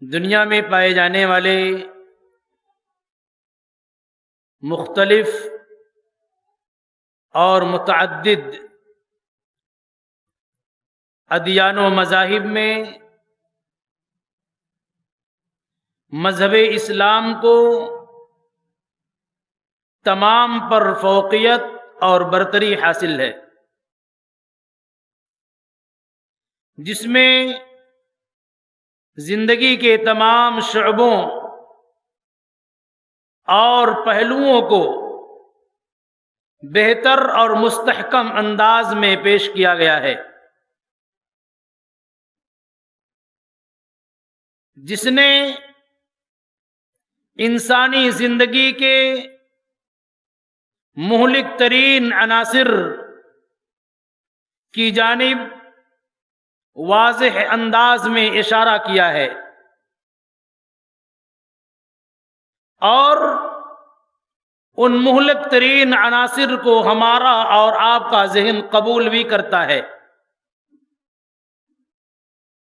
دنیا میں پائے جانے والے مختلف اور متعدد ادیان و مذاہب میں مذہب اسلام کو تمام پر فوقیت اور برتری حاصل ہے، جس میں زندگی کے تمام شعبوں اور پہلوؤں کو بہتر اور مستحکم انداز میں پیش کیا گیا ہے، جس نے انسانی زندگی کے مہلک ترین عناصر کی جانب واضح انداز میں اشارہ کیا ہے اور ان مہلک ترین عناصر کو ہمارا اور آپ کا ذہن قبول بھی کرتا ہے۔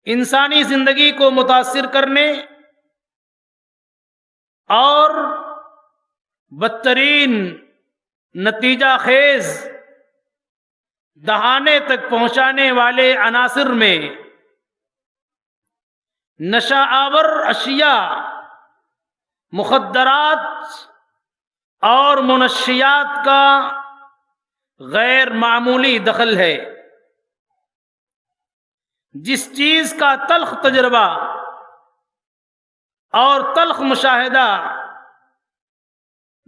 انسانی زندگی کو متاثر کرنے اور بدترین نتیجہ خیز دہانے تک پہنچانے والے عناصر میں نشہ آور اشیاء، مخدرات اور منشیات کا غیر معمولی دخل ہے، جس چیز کا تلخ تجربہ اور تلخ مشاہدہ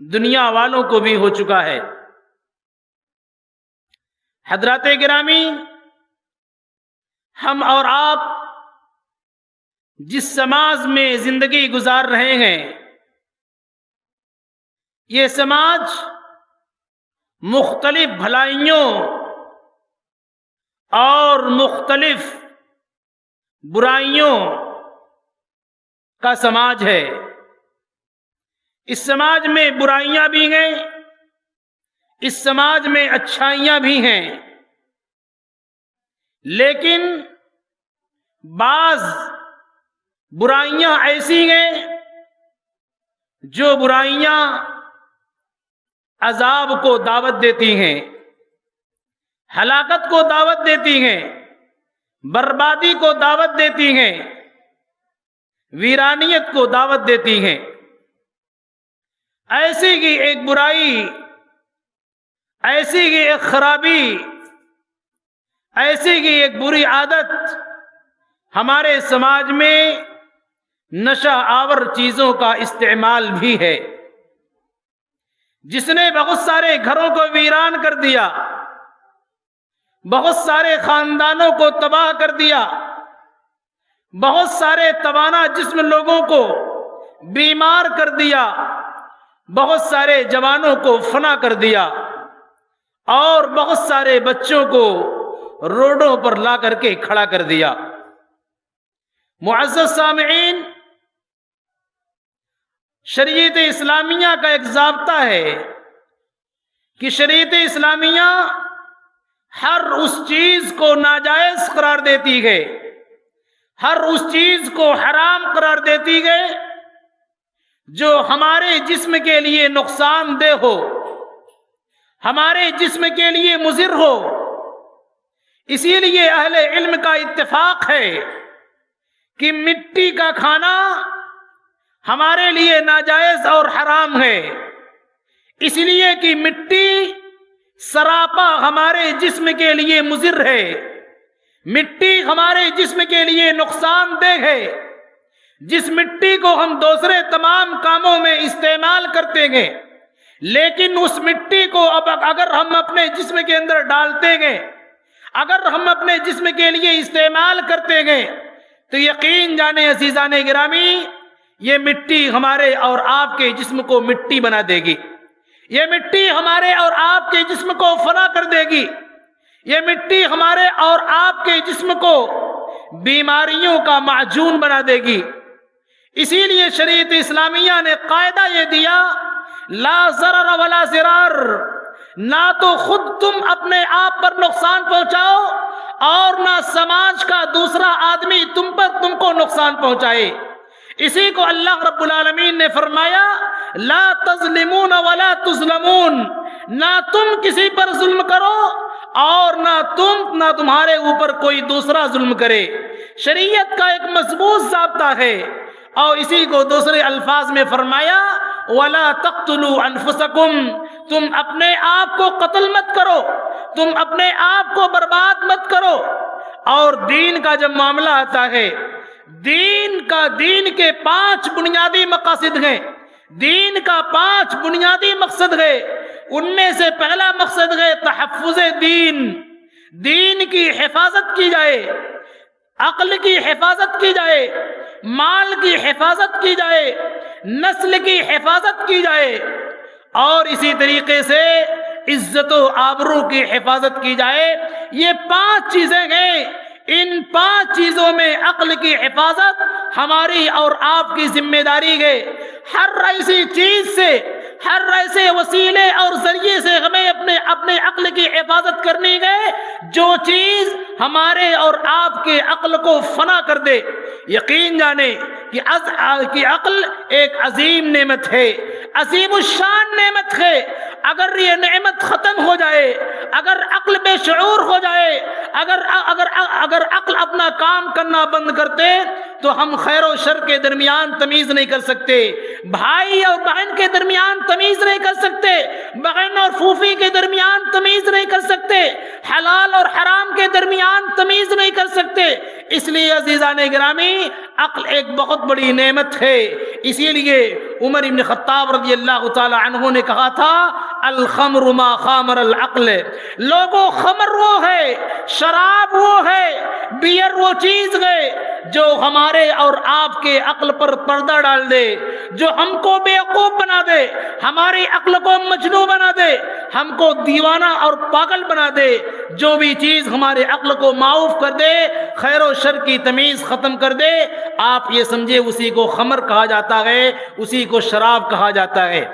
دنیا والوں کو بھی ہو چکا ہے۔ حضرات گرامی، ہم اور آپ جس سماج میں زندگی گزار رہے ہیں، یہ سماج مختلف بھلائیوں اور مختلف برائیوں کا سماج ہے۔ اس سماج میں برائیاں بھی ہیں، اس سماج میں اچھائیاں بھی ہیں، لیکن بعض برائیاں ایسی ہیں جو برائیاں عذاب کو دعوت دیتی ہیں، ہلاکت کو دعوت دیتی ہیں، بربادی کو دعوت دیتی ہیں، ویرانیت کو دعوت دیتی ہیں۔ ایسی کی ایک برائی، ایسی کی ایک خرابی، ایسی کی ایک بری عادت ہمارے سماج میں نشہ آور چیزوں کا استعمال بھی ہے، جس نے بہت سارے گھروں کو ویران کر دیا، بہت سارے خاندانوں کو تباہ کر دیا، بہت سارے توانا جسم لوگوں کو بیمار کر دیا، بہت سارے جوانوں کو فنا کر دیا اور بہت سارے بچوں کو روڈوں پر لا کر کے کھڑا کر دیا۔ معزز سامعین، شریعت اسلامیہ کا ایک ضابطہ ہے کہ شریعت اسلامیہ ہر اس چیز کو ناجائز قرار دیتی ہے، ہر اس چیز کو حرام قرار دیتی ہے جو ہمارے جسم کے لیے نقصان دہ ہو، ہمارے جسم کے لیے مضر ہو۔ اسی لیے اہل علم کا اتفاق ہے کہ مٹی کا کھانا ہمارے لیے ناجائز اور حرام ہے، اس لیے کہ مٹی سراپا ہمارے جسم کے لیے مضر ہے، مٹی ہمارے جسم کے لیے نقصان دہ ہے۔ جس مٹی کو ہم دوسرے تمام کاموں میں استعمال کرتے ہیں، لیکن اس مٹی کو اب اگر ہم اپنے جسم کے اندر ڈالتے ہیں، اگر ہم اپنے جسم کے لیے استعمال کرتے ہیں، تو یقین جانے عزیزان گرامی، یہ مٹی ہمارے اور آپ کے جسم کو مٹی بنا دے گی، یہ مٹی ہمارے اور آپ کے جسم کو فنا کر دے گی، یہ مٹی ہمارے اور آپ کے جسم کو بیماریوں کا معجون بنا دے گی۔ اسی لیے شریعت اسلامیہ نے قاعدہ یہ دیا، لا ضرر ولا ضرار، نہ تو خود تم اپنے آپ پر نقصان پہنچاؤ اور نہ سماج کا دوسرا آدمی تم کو نقصان پہنچائے۔ اسی کو اللہ رب العالمین نے فرمایا لا تظلمون ولا تظلمون، نہ تم کسی پر ظلم کرو اور نہ تمہارے اوپر کوئی دوسرا ظلم کرے۔ شریعت کا ایک مضبوط ضابطہ ہے، اور اسی کو دوسرے الفاظ میں فرمایا وَلَا تَقْتُلُوا أَنفُسَكُمْ، تم اپنے آپ کو قتل مت کرو، تم اپنے آپ کو برباد مت کرو۔ اور دین کا جب معاملہ آتا ہے، دین کے 5 بنیادی مقاصد ہیں، دین کا 5 بنیادی مقصد ہے۔ ان میں سے پہلا مقصد ہے تحفظ دین، دین کی حفاظت کی جائے، عقل کی حفاظت کی جائے، مال کی حفاظت کی جائے، نسل کی حفاظت کی جائے، اور اسی طریقے سے عزت و آبرو کی حفاظت کی جائے۔ یہ 5 چیزیں ہیں، ان 5 چیزوں میں عقل کی حفاظت ہماری اور آپ کی ذمہ داری ہے۔ ہر ایسی چیز سے، ہر ایسے وسیلے اور ذریعے سے ہمیں اپنے عقل کی حفاظت کرنی ہے جو چیز ہمارے اور آپ کے عقل کو فنا کر دے۔ یقین جانے کہ عقل ایک عظیم نعمت ہے، عظیم الشان نعمت ہے۔ اگر یہ نعمت ختم ہو جائے، اگر عقل بے شعور ہو جائے، اگر عقل اپنا کام کرنا بند کرتے تو ہم خیر و شر کے درمیان تمیز نہیں کر سکتے، بھائی اور بہن کے درمیان تمیز نہیں کر سکتے، بہن اور پھوپھی کے درمیان تمیز نہیں کر سکتے، حلال اور حرام کے درمیان تمیز نہیں کر سکتے۔ اس لیے عزیزان گرامی، عقل ایک بہت بڑی نعمت ہے۔ اسی لیے عمر بن خطاب رضی اللہ تعالی عنہ نے کہا تھا الخمر ما خامر العقل، لوگوں خمر وہ ہے، شراب وہ ہے، بیئر وہ چیز ہے جو ہمارے اور آپ کے عقل پر پردہ ڈال دے، جو ہم کو بیوقوف بنا دے، ہماری عقل کو مجنون بنا دے، ہم کو دیوانہ اور پاگل بنا دے۔ جو بھی چیز ہمارے عقل کو معاف کر دے، خیر و شر کی تمیز ختم کر دے، آپ یہ سمجھے اسی کو خمر کہا جاتا ہے، اسی کو شراب کہا جاتا ہے۔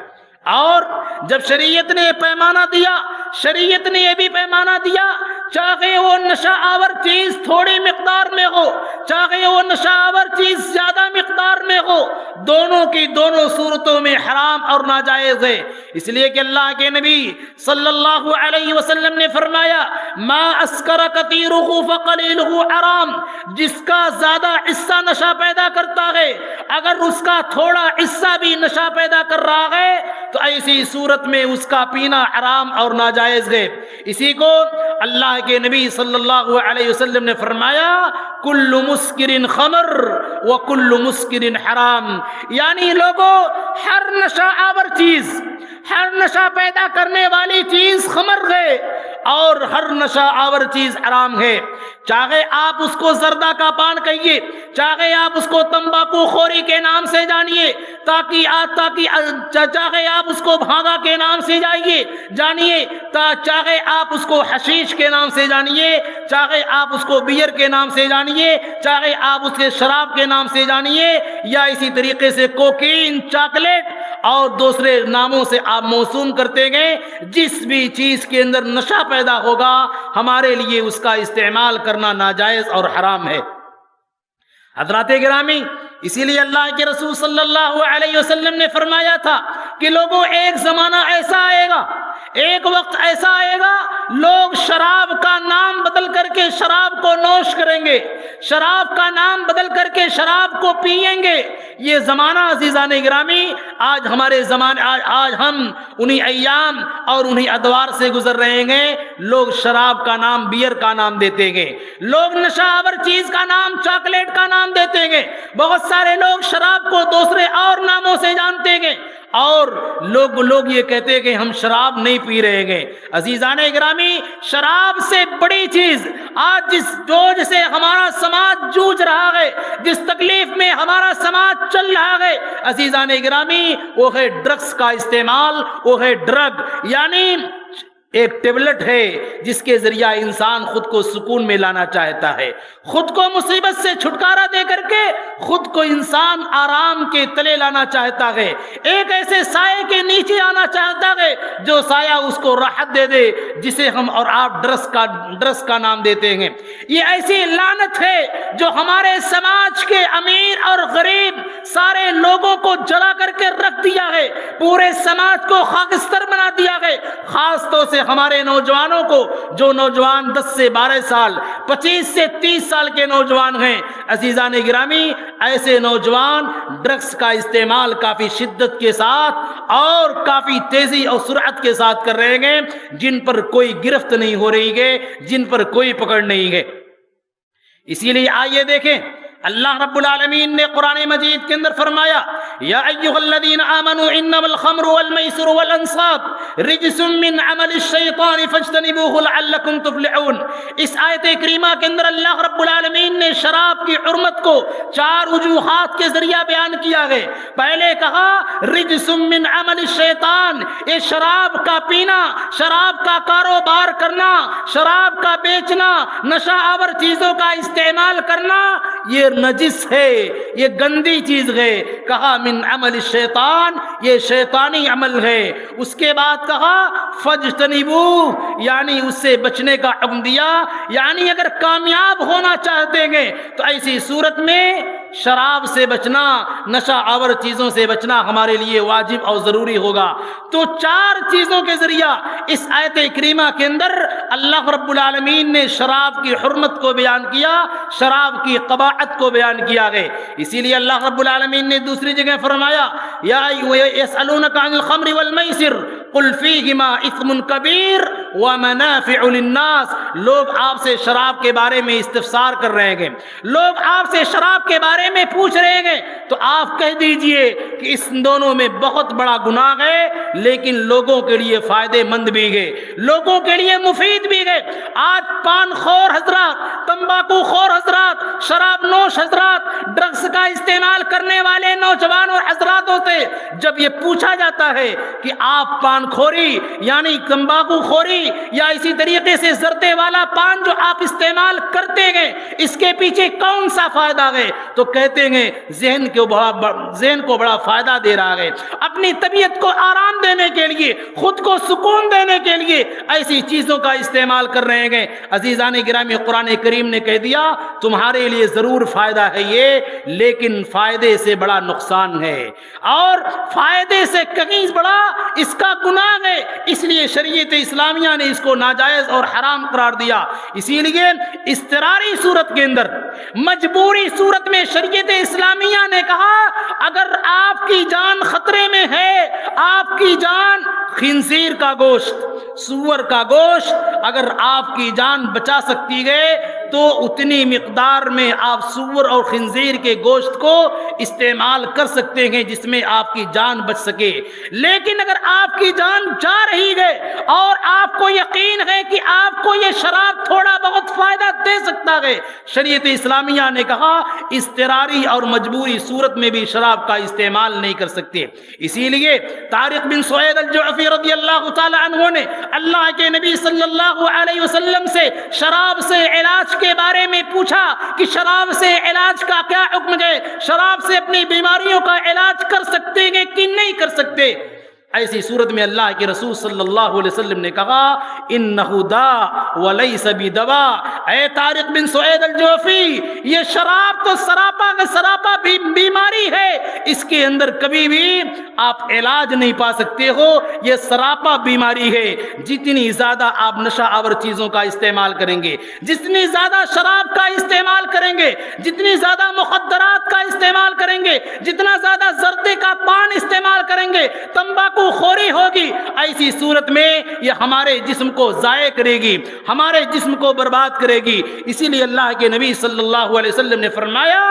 اور جب شریعت نے پیمانہ دیا، شریعت نے یہ بھی پیمانہ دیا، چاہے وہ نشہ آور چیز تھوڑی مقدار میں ہو، چاہے وہ نشہ آور چیز زیادہ مقدار میں ہو، دونوں کی دونوں صورتوں میں حرام اور ناجائز ہے۔ اس لیے کہ اللہ کے نبی صلی اللہ علیہ وسلم نے فرمایا ما اسکر کثیرہ فقلیلہ حرام، جس کا زیادہ حصہ نشہ پیدا کرتا ہے، اگر اس کا تھوڑا حصہ بھی نشہ پیدا کر رہا ہے تو ایسی صورت میں اس کا پینا حرام اور ناجائز ہے۔ اسی کو اللہ کے نبی صلی اللہ علیہ وسلم نے فرمایا کل مسکر خمر وکل مسکر حرام، یعنی لوگوں ہر نشہ آور چیز، ہر نشہ پیدا کرنے والی چیز خمر ہے اور ہر نشہ آور چیز حرام ہے۔ چاہے آپ اس کو زردہ کا پان کہیے، چاہے آپ اس کو تمباکو خوری کے نام سے جانیے، چاہے آپ اس کو بھانگا کے نام سے جانیے، چاہے آپ اس کو حشیش کے نام سے جانیے، چاہے آپ اس کو بیئر کے نام سے جانیے، چاہے آپ اس کے شراب کے نام سے جانیے، یا اسی طریقے سے کوکین، چاکلیٹ اور دوسرے ناموں سے آپ موسوم کرتے گئے، جس بھی چیز کے اندر نشہ پیدا ہوگا ہمارے لیے اس کا استعمال کرنا ناجائز اور حرام ہے۔ حضرات گرامی، اسی لیے اللہ کے رسول صلی اللہ علیہ وسلم نے فرمایا تھا کہ لوگوں ایک زمانہ ایسا آئے گا، ایک وقت ایسا آئے گا، لوگ شراب کا نام بدل کر کے شراب کو نوش کریں گے، شراب کا نام بدل کر کے شراب کو پئیں گے۔ یہ زمانہ عزیزان گرامی آج ہمارے زمانے، آج ہم انہی ایام اور انہی ادوار سے گزر رہے ہیں۔ لوگ شراب کا نام بیئر کا نام دیتے گے، لوگ نشہ آور چیز کا نام چاکلیٹ کا نام دیتے گے، بہت سارے لوگ شراب کو دوسرے اور ناموں سے جانتے گے، اور لوگ یہ کہتے ہیں کہ ہم شراب نہیں پی رہے ہیں۔ عزیزان گرامی، شراب سے بڑی چیز آج جس ڈوج سے ہمارا سماج جوجھ رہا ہے، جس تکلیف میں ہمارا سماج چل رہا ہے، عزیزان گرامی، وہ ہے ڈرگس کا استعمال، وہ ہے ڈرگ، یعنی ایک ٹیبلٹ ہے جس کے ذریعہ انسان خود کو سکون میں لانا چاہتا ہے، خود کو مصیبت سے چھٹکارا دے کر کے خود کو انسان آرام کے تلے لانا چاہتا ہے، ایک ایسے سائے کے نیچے آنا چاہتا ہے جو سایہ اس کو راحت دے دے، جسے ہم اور آپ ڈرس کا نام دیتے ہیں۔ یہ ایسی لعنت ہے جو ہمارے سماج کے امیر اور غریب سارے لوگوں کو جلا کر کے رکھ دیا ہے، پورے سماج کو خاکستر بنا دیا ہے، خاص طور سے ہمارے نوجوانوں کو، جو نوجوان 10 سے 12 سال 25 سے 30 سال کے نوجوان ہیں۔ عزیزان گرامی، ایسے نوجوان ڈرگس کا استعمال کافی شدت کے ساتھ اور کافی تیزی اور سرعت کے ساتھ کر رہے ہیں، جن پر کوئی گرفت نہیں ہو رہی ہے، جن پر کوئی پکڑ نہیں ہے۔ اسی لیے آئیے دیکھیں، اللہ رب العالمین نے قرآن مجید کے اندر فرمایا، یا ایھا الذین آمنوا انما الخمر والمیسر والانصاب رجس من عمل الشیطان فاجتنبوہ لعلکم تفلحون۔ اس آیت کریمہ کے اندر اللہ رب العالمین نے شراب کی حرمت کو 4 وجوہات کے ذریعہ بیان کیا ہے۔ پہلے کہا رجس من عمل الشیطان، یہ شراب کا پینا، شراب کا کاروبار کرنا، شراب کا بیچنا، نشہ آور چیزوں کا استعمال کرنا، یہ نجس ہے، یہ گندی چیز ہے۔ کہا من عمل الشیطان، یہ شیطانی عمل ہے۔ اس کے بعد کہا فاجتنبوہ، یعنی اس سے بچنے کا حکم دیا، یعنی اگر کامیاب ہونا چاہتے ہیں تو ایسی صورت میں شراب سے بچنا، نشہ آور چیزوں سے بچنا ہمارے لیے واجب اور ضروری ہوگا۔ تو 4 چیزوں کے ذریعہ اس آیت کریمہ کے اندر اللہ رب العالمین نے شراب کی حرمت کو بیان کیا، شراب کی قباحت کو بیان کیا ہے۔ اسی لیے اللہ رب العالمین نے دوسری جگہ فرمایا، یا یسألونک عن الخمر والمیسر قل فیہما اثم کبیر ومنافع للناس۔ لوگ آپ سے شراب کے بارے میں استفسار کر رہے ہیں، لوگ آپ سے شراب کے بارے میں پوچھ رہے ہیں، تو آپ کہہ دیجئے کہ اس دونوں میں بہت بڑا گناہ ہے، لیکن لوگوں کے لیے فائدے مند بھی ہے، لوگوں کے لیے مفید بھی ہے۔ آج پان خور حضرات، تمباکو خور حضرات، شراب نوش حضرات، ڈرگس کا استعمال کرنے والے نوجوان اور حضراتوں سے جب یہ پوچھا جاتا ہے کہ آپ پان خوری یعنی تمباکو خوری یا اسی طریقے سے زردے والا پان جو آپ استعمال کرتے ہیں، اس کے پیچھے کون سا فائدہ ہے، تو کہتے ہیں ذہن کو بڑا فائدہ دے رہا ہے، اپنی طبیعت کو آرام دینے کے لیے، خود کو سکون دینے کے لیے ایسی چیزوں کا استعمال کر رہے ہیں۔ عزیزان گرامی، قرآن کریم نے کہہ دیا تمہارے لیے ضرور فائدہ ہے یہ، لیکن فائدے سے بڑا نقصان ہے، اور فائدے سے کہیں بڑا اس کا گناہ ہے۔ اس لیے شریعت اسلامیہ نے اس کو ناجائز اور حرام قرار دیا۔ اسی لیے اضطراری صورت کے اندر، مجبوری صورت میں شریعت اسلامیہ نے کہا اگر آپ کی جان خطرے میں ہے، آپ کی جان، خنزیر کا گوشت، سور کا گوشت اگر آپ کی جان بچا سکتی ہے تو اتنی مقدار میں آپ سور اور خنزیر کے گوشت کو استعمال کر سکتے ہیں جس میں آپ کی جان بچ سکے۔ لیکن اگر آپ کی جان جا رہی ہے اور آپ کو یقین ہے کہ آپ کو یہ شراب تھوڑا بہت فائدہ دے سکتا ہے، شریعت اسلامیہ نے کہا اضطراری اور مجبوری صورت میں بھی شراب کا استعمال نہیں کر سکتے۔ اسی لیے طارق بن سعید الجعفی رضی اللہ تعالی عنہ نے اللہ کے نبی صلی اللہ علیہ وسلم سے شراب سے علاج کے بارے میں پوچھا کہ شراب سے علاج کا کیا حکم ہے، شراب سے اپنی بیماریوں کا علاج کر سکتے ہیں کہ نہیں کر سکتے۔ ایسی صورت میں اللہ کے رسول صلی اللہ علیہ وسلم نے کہا انہ داء ولیس بدوا، اے طارق بن سعید الجوفی، یہ شراب تو سراپا کا سراپا بیماری ہے، اس کے اندر کبھی بھی آپ علاج نہیں پا سکتے ہو، یہ سراپا بیماری ہے۔ جتنی زیادہ آپ نشہ آور چیزوں کا استعمال کریں گے، جتنی زیادہ شراب کا استعمال کریں گے، جتنی زیادہ مخدرات کا استعمال کریں گے، جتنا زیادہ زردے کا پان استعمال کریں گے، تمباکو خوری ہوگی، ایسی صورت میں یہ ہمارے جسم کو ضائع کرے گی، ہمارے جسم کو برباد کرے گی۔ اسی لیے اللہ کے نبی صلی اللہ علیہ وسلم نے فرمایا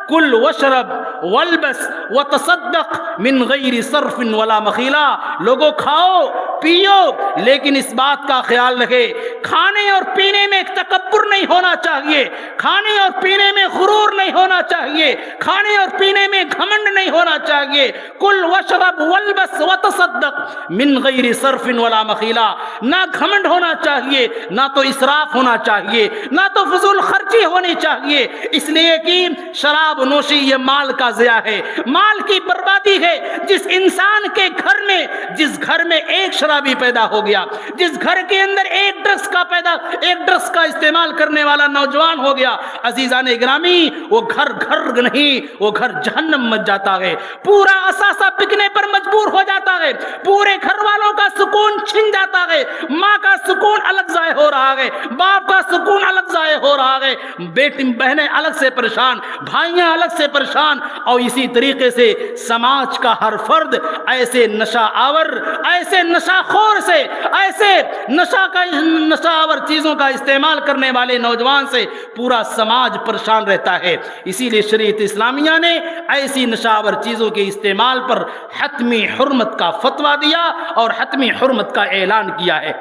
کل وشرب والبس وتصدق من غیر صرف ولا مخیلہ، لوگوں کھاؤ پیو لیکن اس بات کا خیال رکھے کھانے اور پینے میں تکبر نہیں ہونا چاہیے، کھانے اور پینے میں غرور نہیں ہونا چاہیے، کھانے اور پینے میں گھمنڈ نہیں ہونا چاہیے۔ کل وشرب والبس وتصدق من غیر صرف ولا مخیلہ، نہ گھمنڈ ہونا چاہیے، نہ تو اسراف ہونا چاہیے، نہ تو فضول خرچی ہونی چاہیے، اس لیے کہ شراب نوشی یہ مال کا ضیاع ہے، مال کی بربادی ہے جس انسان کے گھر میں، جس گھر میں ایک شرابی پیدا ہو گیا، جس گھر کے اندر ایک ڈرگس کا استعمال کرنے والا نوجوان ہو گیا، عزیزان گرامی، وہ گھر نہیں، وہ گھر جہنم مچ جاتا ہے، پورا اثاثہ بکنے پر مجبور ہو جاتا ہے، پورے گھر والوں کا سکون چھن جاتا ہے، ماں کا سکون الگ ضائع ہو رہا ہے، باپ کا سکون الگ ضائع ہو رہا ہے، بیٹی بہنیں الگ سے پریشان، بھائیاں الگ سے پریشان، اور اسی طریقے سے سماج کا ہر فرد ایسے نشہ آور، ایسے نشہ خور سے، ایسے نشہ آور چیزوں کا استعمال کرنے والے نوجوان سے پورا سماج پریشان رہتا ہے۔ اسی لیے شریعت اسلامیہ نے ایسی نشہ آور چیزوں کے استعمال پر حتمی حرمت کا فتویٰ دیا اور حتمی حرمت کا اعلان کیا ہے۔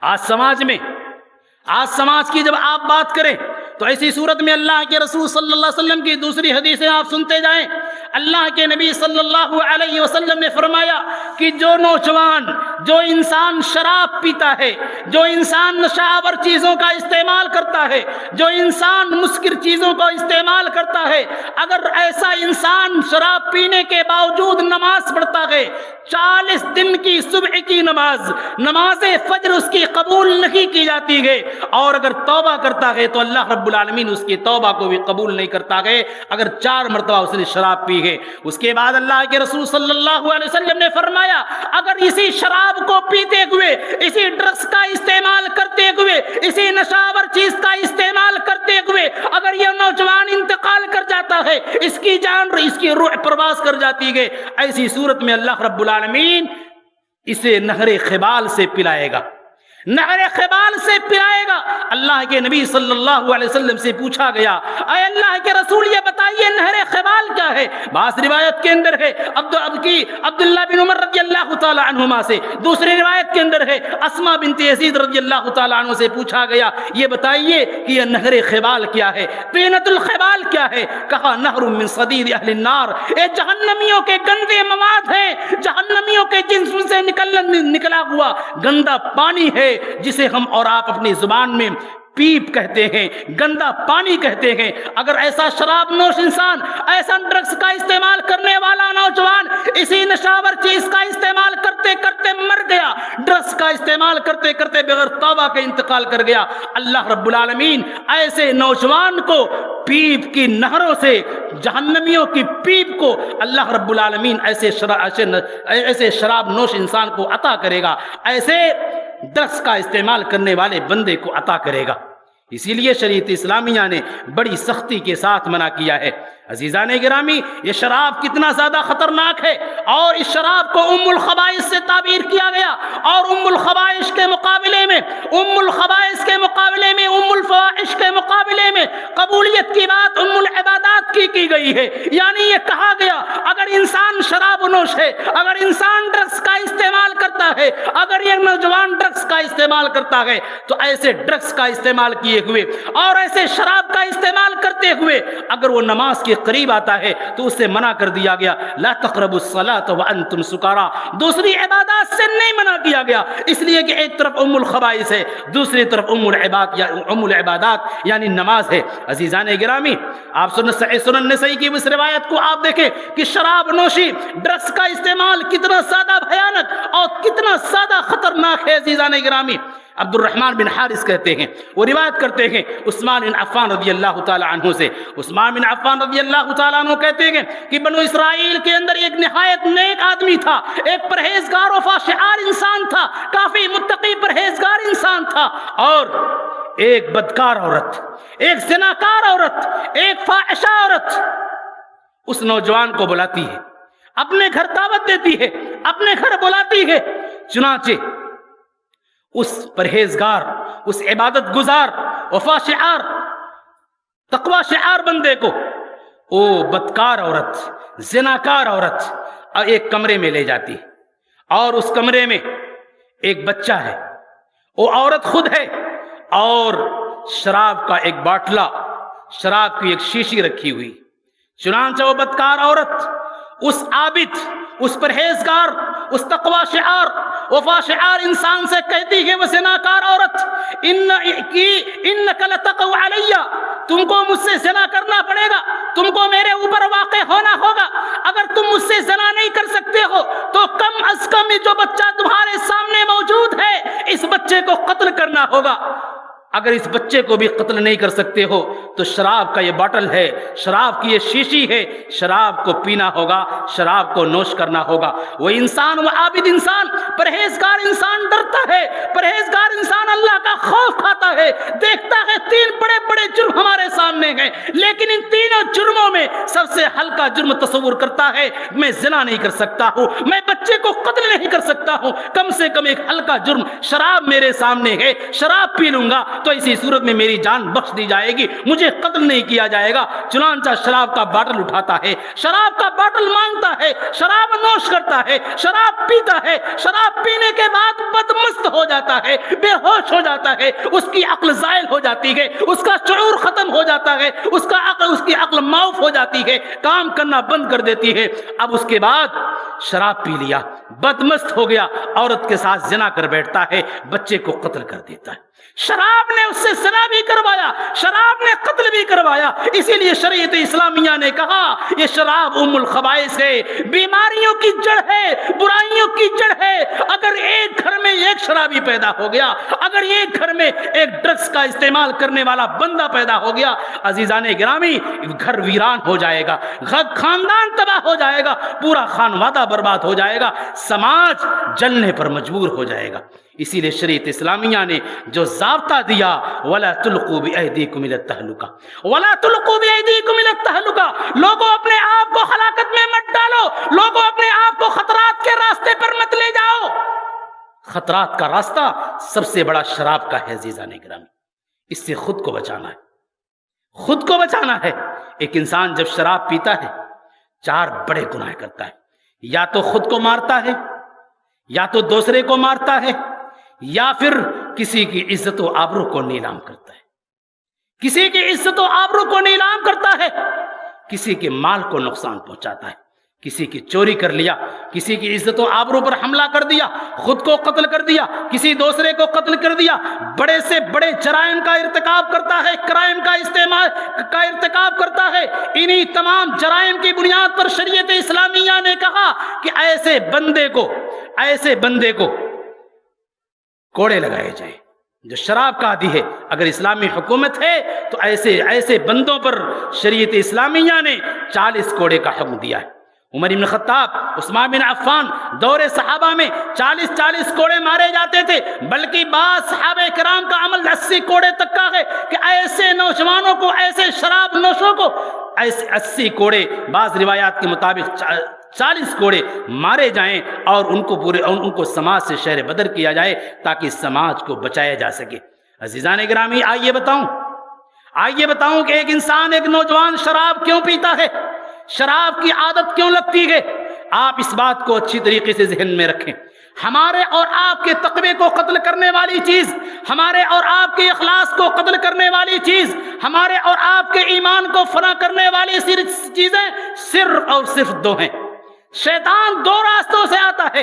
آج سماج کی جب آپ بات کریں تو ایسی صورت میں اللہ کے رسول صلی اللہ علیہ وسلم کی دوسری حدیثیں آپ سنتے جائیں۔ اللہ کے نبی صلی اللہ علیہ وسلم نے فرمایا کہ جو نوجوان، جو انسان شراب پیتا ہے، جو انسان نشہ آور چیزوں کا استعمال کرتا ہے، جو انسان مسکر چیزوں کا استعمال کرتا ہے، اگر ایسا انسان شراب پینے کے باوجود نماز پڑھتا ہے، 40 دن کی صبح کی نماز فجر اس کی قبول نہیں کی جاتی ہے، اور اگر توبہ کرتا ہے تو اللہ رب العالمین اس کی توبہ کو بھی قبول نہیں کرتا ہے اگر 4 مرتبہ اس نے شراب پی ہے۔ اس کے بعد اللہ کے رسول صلی اللہ علیہ وسلم نے فرمایا اگر اسی شراب کو پیتے ہوئے، اسی ڈرگس کا استعمال کرتے ہوئے، اسی نشاور چیز کا استعمال کرتے ہوئے اگر یہ نوجوان انتقال کر جاتا ہے، اس کی جان، اس کی روح پرواز کر جاتی ہے، ایسی صورت میں اللہ رب العالمین اسے نہر خبال سے پلائے گا، نہر خبال سے پلائے گا۔ اللہ کے نبی صلی اللہ علیہ وسلم سے پوچھا گیا، اے اللہ کے رسول یہ بتائیے نہر خبال کیا ہے؟ بعض روایت کے اندر ہے عبداللہ بن عمر رضی اللہ تعالی عنہما سے، دوسری روایت کے اندر ہے اسماء بنت یزید رضی اللہ تعالی عنہ سے پوچھا گیا یہ بتائیے کہ یہ نہر خبال کیا ہے، طینۃ الخبال کیا ہے؟ کہا نہر من صدید اہل النار، یہ جہنمیوں کے گندے مواد ہیں، جہنمیوں کے جسم سے نکلا ہوا گندا پانی ہے جسے ہم اور آپ اپنی زبان میں پیپ کہتے ہیں، گندا پانی کہتے ہیں۔ اگر ایسا شراب نوش انسان، ایسا ڈرگس کا استعمال کرنے والا نوجوان اسی نشاور چیز کا استعمال کرتے کرتے مر گیا، ڈرگس کا استعمال کرتے کرتے بغیر توبہ کے انتقال کر گیا، اللہ رب العالمین ایسے نوجوان کو پیپ کی نہروں سے، جہنمیوں کی پیپ کو اللہ رب العالمین ایسے شراب نوش انسان کو عطا کرے گا، ایسے ڈرگس کا استعمال کرنے والے بندے کو عطا کرے گا۔ اسی لیے شریعت اسلامیہ نے بڑی سختی کے ساتھ منع کیا ہے۔ عزیزان گرامی، یہ شراب کتنا زیادہ خطرناک ہے، اور اس شراب کو ام الخبائث سے تعبیر کیا گیا، اور ام الخبائث کے مقابلے میں، ام الفواحش کے مقابلے میں قبولیت کی بات ام العبادات کی گئی ہے۔ یعنی یہ کہا گیا اگر انسان شراب نوش ہے، اگر انسان ڈرگس کا استعمال کرتا ہے، اگر یہ نوجوان ڈرگس کا استعمال کرتا ہے تو ایسے ڈرگس کا استعمال کیے ہوئے اور ایسے شراب کا استعمال کرتے ہوئے اگر وہ نماز کے قریب آتا ہے تو اسے منع کر دیا گیا، لا تقربوا الصلاة وانتم سکارا، دوسری عبادات سے نہیں منع کیا گیا، اس لیے کہ ایک طرف ام الخبائث ہے، دوسری طرف ام العبادات یعنی نماز ہے۔ عزیزان گرامی، آپ سنن نسائی کی اس روایت کو آپ دیکھیں کہ شراب نوشی، ڈرگس کا استعمال کتنا زیادہ بھیانک اور کتنا زیادہ خطرناک ہے۔ عزیزان گرامی، عبد الرحمن بن حارث کہتے ہیں، وہ روایت کرتے ہیں عثمان بن عفان رضی اللہ تعالی عنہ سے، عثمان بن عفان رضی اللہ تعالی عنہ کہتے ہیں کہ بنو اسرائیل کے اندر ایک نہایت نیک آدمی تھا، ایک پرہیزگار و فاشعار انسان تھا، کافی متقی پرہیزگار انسان تھا، اور ایک بدکار عورت، ایک زناکار عورت، ایک فاحشہ عورت اس نوجوان کو بلاتی ہے، اپنے گھر دعوت دیتی ہے، اپنے گھر بلاتی ہے۔ چنانچہ اس پرہیزگار، اس عبادت گزار، وفا شعار، تقوی شعار بندے کو وہ بدکار عورت، زناکار عورت ایک کمرے میں لے جاتی ہے، اور اس کمرے میں ایک بچہ ہے، وہ عورت خود ہے، اور شراب کا ایک باٹلا، شراب کی ایک شیشی رکھی ہوئی۔ چنانچہ وہ بدکار عورت اس عابد، اس پرہیزگار، اس تقوی شعار، وفا شعار انسان سے کہتی ہے وہ زناکار عورت، انک لتقو علی، تم کو مجھ سے زنا کرنا پڑے گا، تم کو میرے اوپر واقع ہونا ہوگا۔ اگر تم مجھ سے زنا نہیں کر سکتے ہو تو کم از کم یہ جو بچہ تمہارے سامنے موجود ہے اس بچے کو قتل کرنا ہوگا۔ اگر اس بچے کو بھی قتل نہیں کر سکتے ہو تو شراب کا یہ باٹل ہے، شراب کی یہ شیشی ہے، شراب کو پینا ہوگا، شراب کو نوش کرنا ہوگا۔ وہ انسان، وہ عابد انسان، پرہیزگار انسان ڈرتا ہے، پرہیزگار انسان اللہ کا خوف کھاتا ہے، دیکھتا ہے تین بڑے بڑے جرم ہمارے سامنے ہیں، لیکن ان تینوں جرموں میں سب سے ہلکا جرم تصور کرتا ہے میں زنا نہیں کر سکتا ہوں، میں بچے کو قتل نہیں کر سکتا ہوں، کم سے کم ایک ہلکا جرم شراب میرے سامنے ہے، شراب پی لوں گا تو اسی صورت میں میری جان بخش دی جائے گی، مجھے قتل نہیں کیا جائے گا۔ چنانچہ شراب کا باٹل اٹھاتا ہے، شراب کا باٹل مانگتا ہے، شراب نوش کرتا ہے، شراب پیتا ہے، شراب پینے کے بعد بدمست ہو جاتا ہے، بے ہوش ہو جاتا ہے، اس کی عقل زائل ہو جاتی ہے، اس کا شعور ختم ہو جاتا ہے، اس کی عقل معاف ہو جاتی ہے، کام کرنا بند کر دیتی ہے۔ اب اس کے بعد شراب پی لیا، بدمست ہو گیا، عورت کے ساتھ زنا کر بیٹھتا ہے، بچے کو قتل کر دیتا ہے۔ شراب نے اس سے زنا بھی کروایا، شراب نے قتل بھی کروایا۔ اسی لیے شریعت اسلامیہ نے کہا یہ شراب ام الخبائث ہے، بیماریوں کی جڑ ہے، برائیوں کی جڑ ہے۔ اگر ایک گھر میں ایک شرابی پیدا ہو گیا، اگر ایک گھر میں ایک ڈرگس کا استعمال کرنے والا بندہ پیدا ہو گیا، عزیزان گرامی، گھر ویران ہو جائے گا، خاندان تباہ ہو جائے گا، پورا خانوادہ برباد ہو جائے گا، سماج جلنے پر مجبور ہو جائے گا۔ اسی لیے شریعت اسلامیہ نے جو ضابطہ دیا وَلَا تُلْقُوا بِأَيْدِيكُمْ إِلَى التَّهْلُكَةِ وَلَا تُلْقُوا بِأَيْدِيكُمْ إِلَى التَّهْلُكَةِ، لوگوں اپنے آپ کو ہلاکت میں مت ڈالو، لوگوں اپنے آپ کو خطرات کے راستے پر مت لے جاؤ۔ خطرات کا راستہ سب سے بڑا شراب کا ہے عزیزان گرامی، اس سے خود کو بچانا ہے، خود کو بچانا ہے۔ ایک انسان جب شراب پیتا ہے 4 بڑے گناہ کرتا ہے، یا تو خود کو مارتا ہے، یا تو دوسرے کو مارتا ہے، یا پھر کسی کی عزت و آبرو کو نیلام کرتا ہے، کسی کی عزت و آبرو کو نیلام کرتا ہے، کسی کے مال کو نقصان پہنچاتا ہے، کسی کی چوری کر لیا، کسی کی عزت و آبرو پر حملہ کر دیا، خود کو قتل کر دیا، کسی دوسرے کو قتل کر دیا، بڑے سے بڑے جرائم کا ارتکاب کرتا ہے، کرائم کا ارتکاب کرتا ہے۔ انہی تمام جرائم کی بنیاد پر شریعت اسلامیہ نے کہا کہ ایسے بندے کو کوڑے لگائے جائیں جو شراب کا عادی ہے۔ اگر اسلامی حکومت ہے تو ایسے بندوں پر شریعت اسلامیہ نے 40 کوڑے کا حکم دیا ہے۔ عمر بن خطاب، عثمان بن عفان، دور صحابہ میں 40 کوڑے مارے جاتے تھے، بلکہ بعض صحابہ کرام کا عمل 80 کوڑے تک کا ہے کہ ایسے نوجوانوں کو، ایسے شراب نوشوں کو 80 کوڑے، بعض روایات کے مطابق 40 کوڑے مارے جائیں اور ان کو سماج سے شہر بدر کیا جائے تاکہ سماج کو بچایا جا سکے۔ عزیزان گرامی، آئیے بتاؤں کہ ایک انسان، ایک نوجوان شراب کیوں پیتا ہے، شراب کی عادت کیوں لگتی ہے؟ آپ اس بات کو اچھی طریقے سے ذہن میں رکھیں۔ ہمارے اور آپ کے تقوی کو قتل کرنے والی چیز، ہمارے اور آپ کے اخلاص کو قتل کرنے والی چیز، ہمارے اور آپ کے ایمان کو فنا کرنے والی چیزیں صرف اور صرف 2 ہیں۔ شیطان 2 راستوں سے آتا ہے۔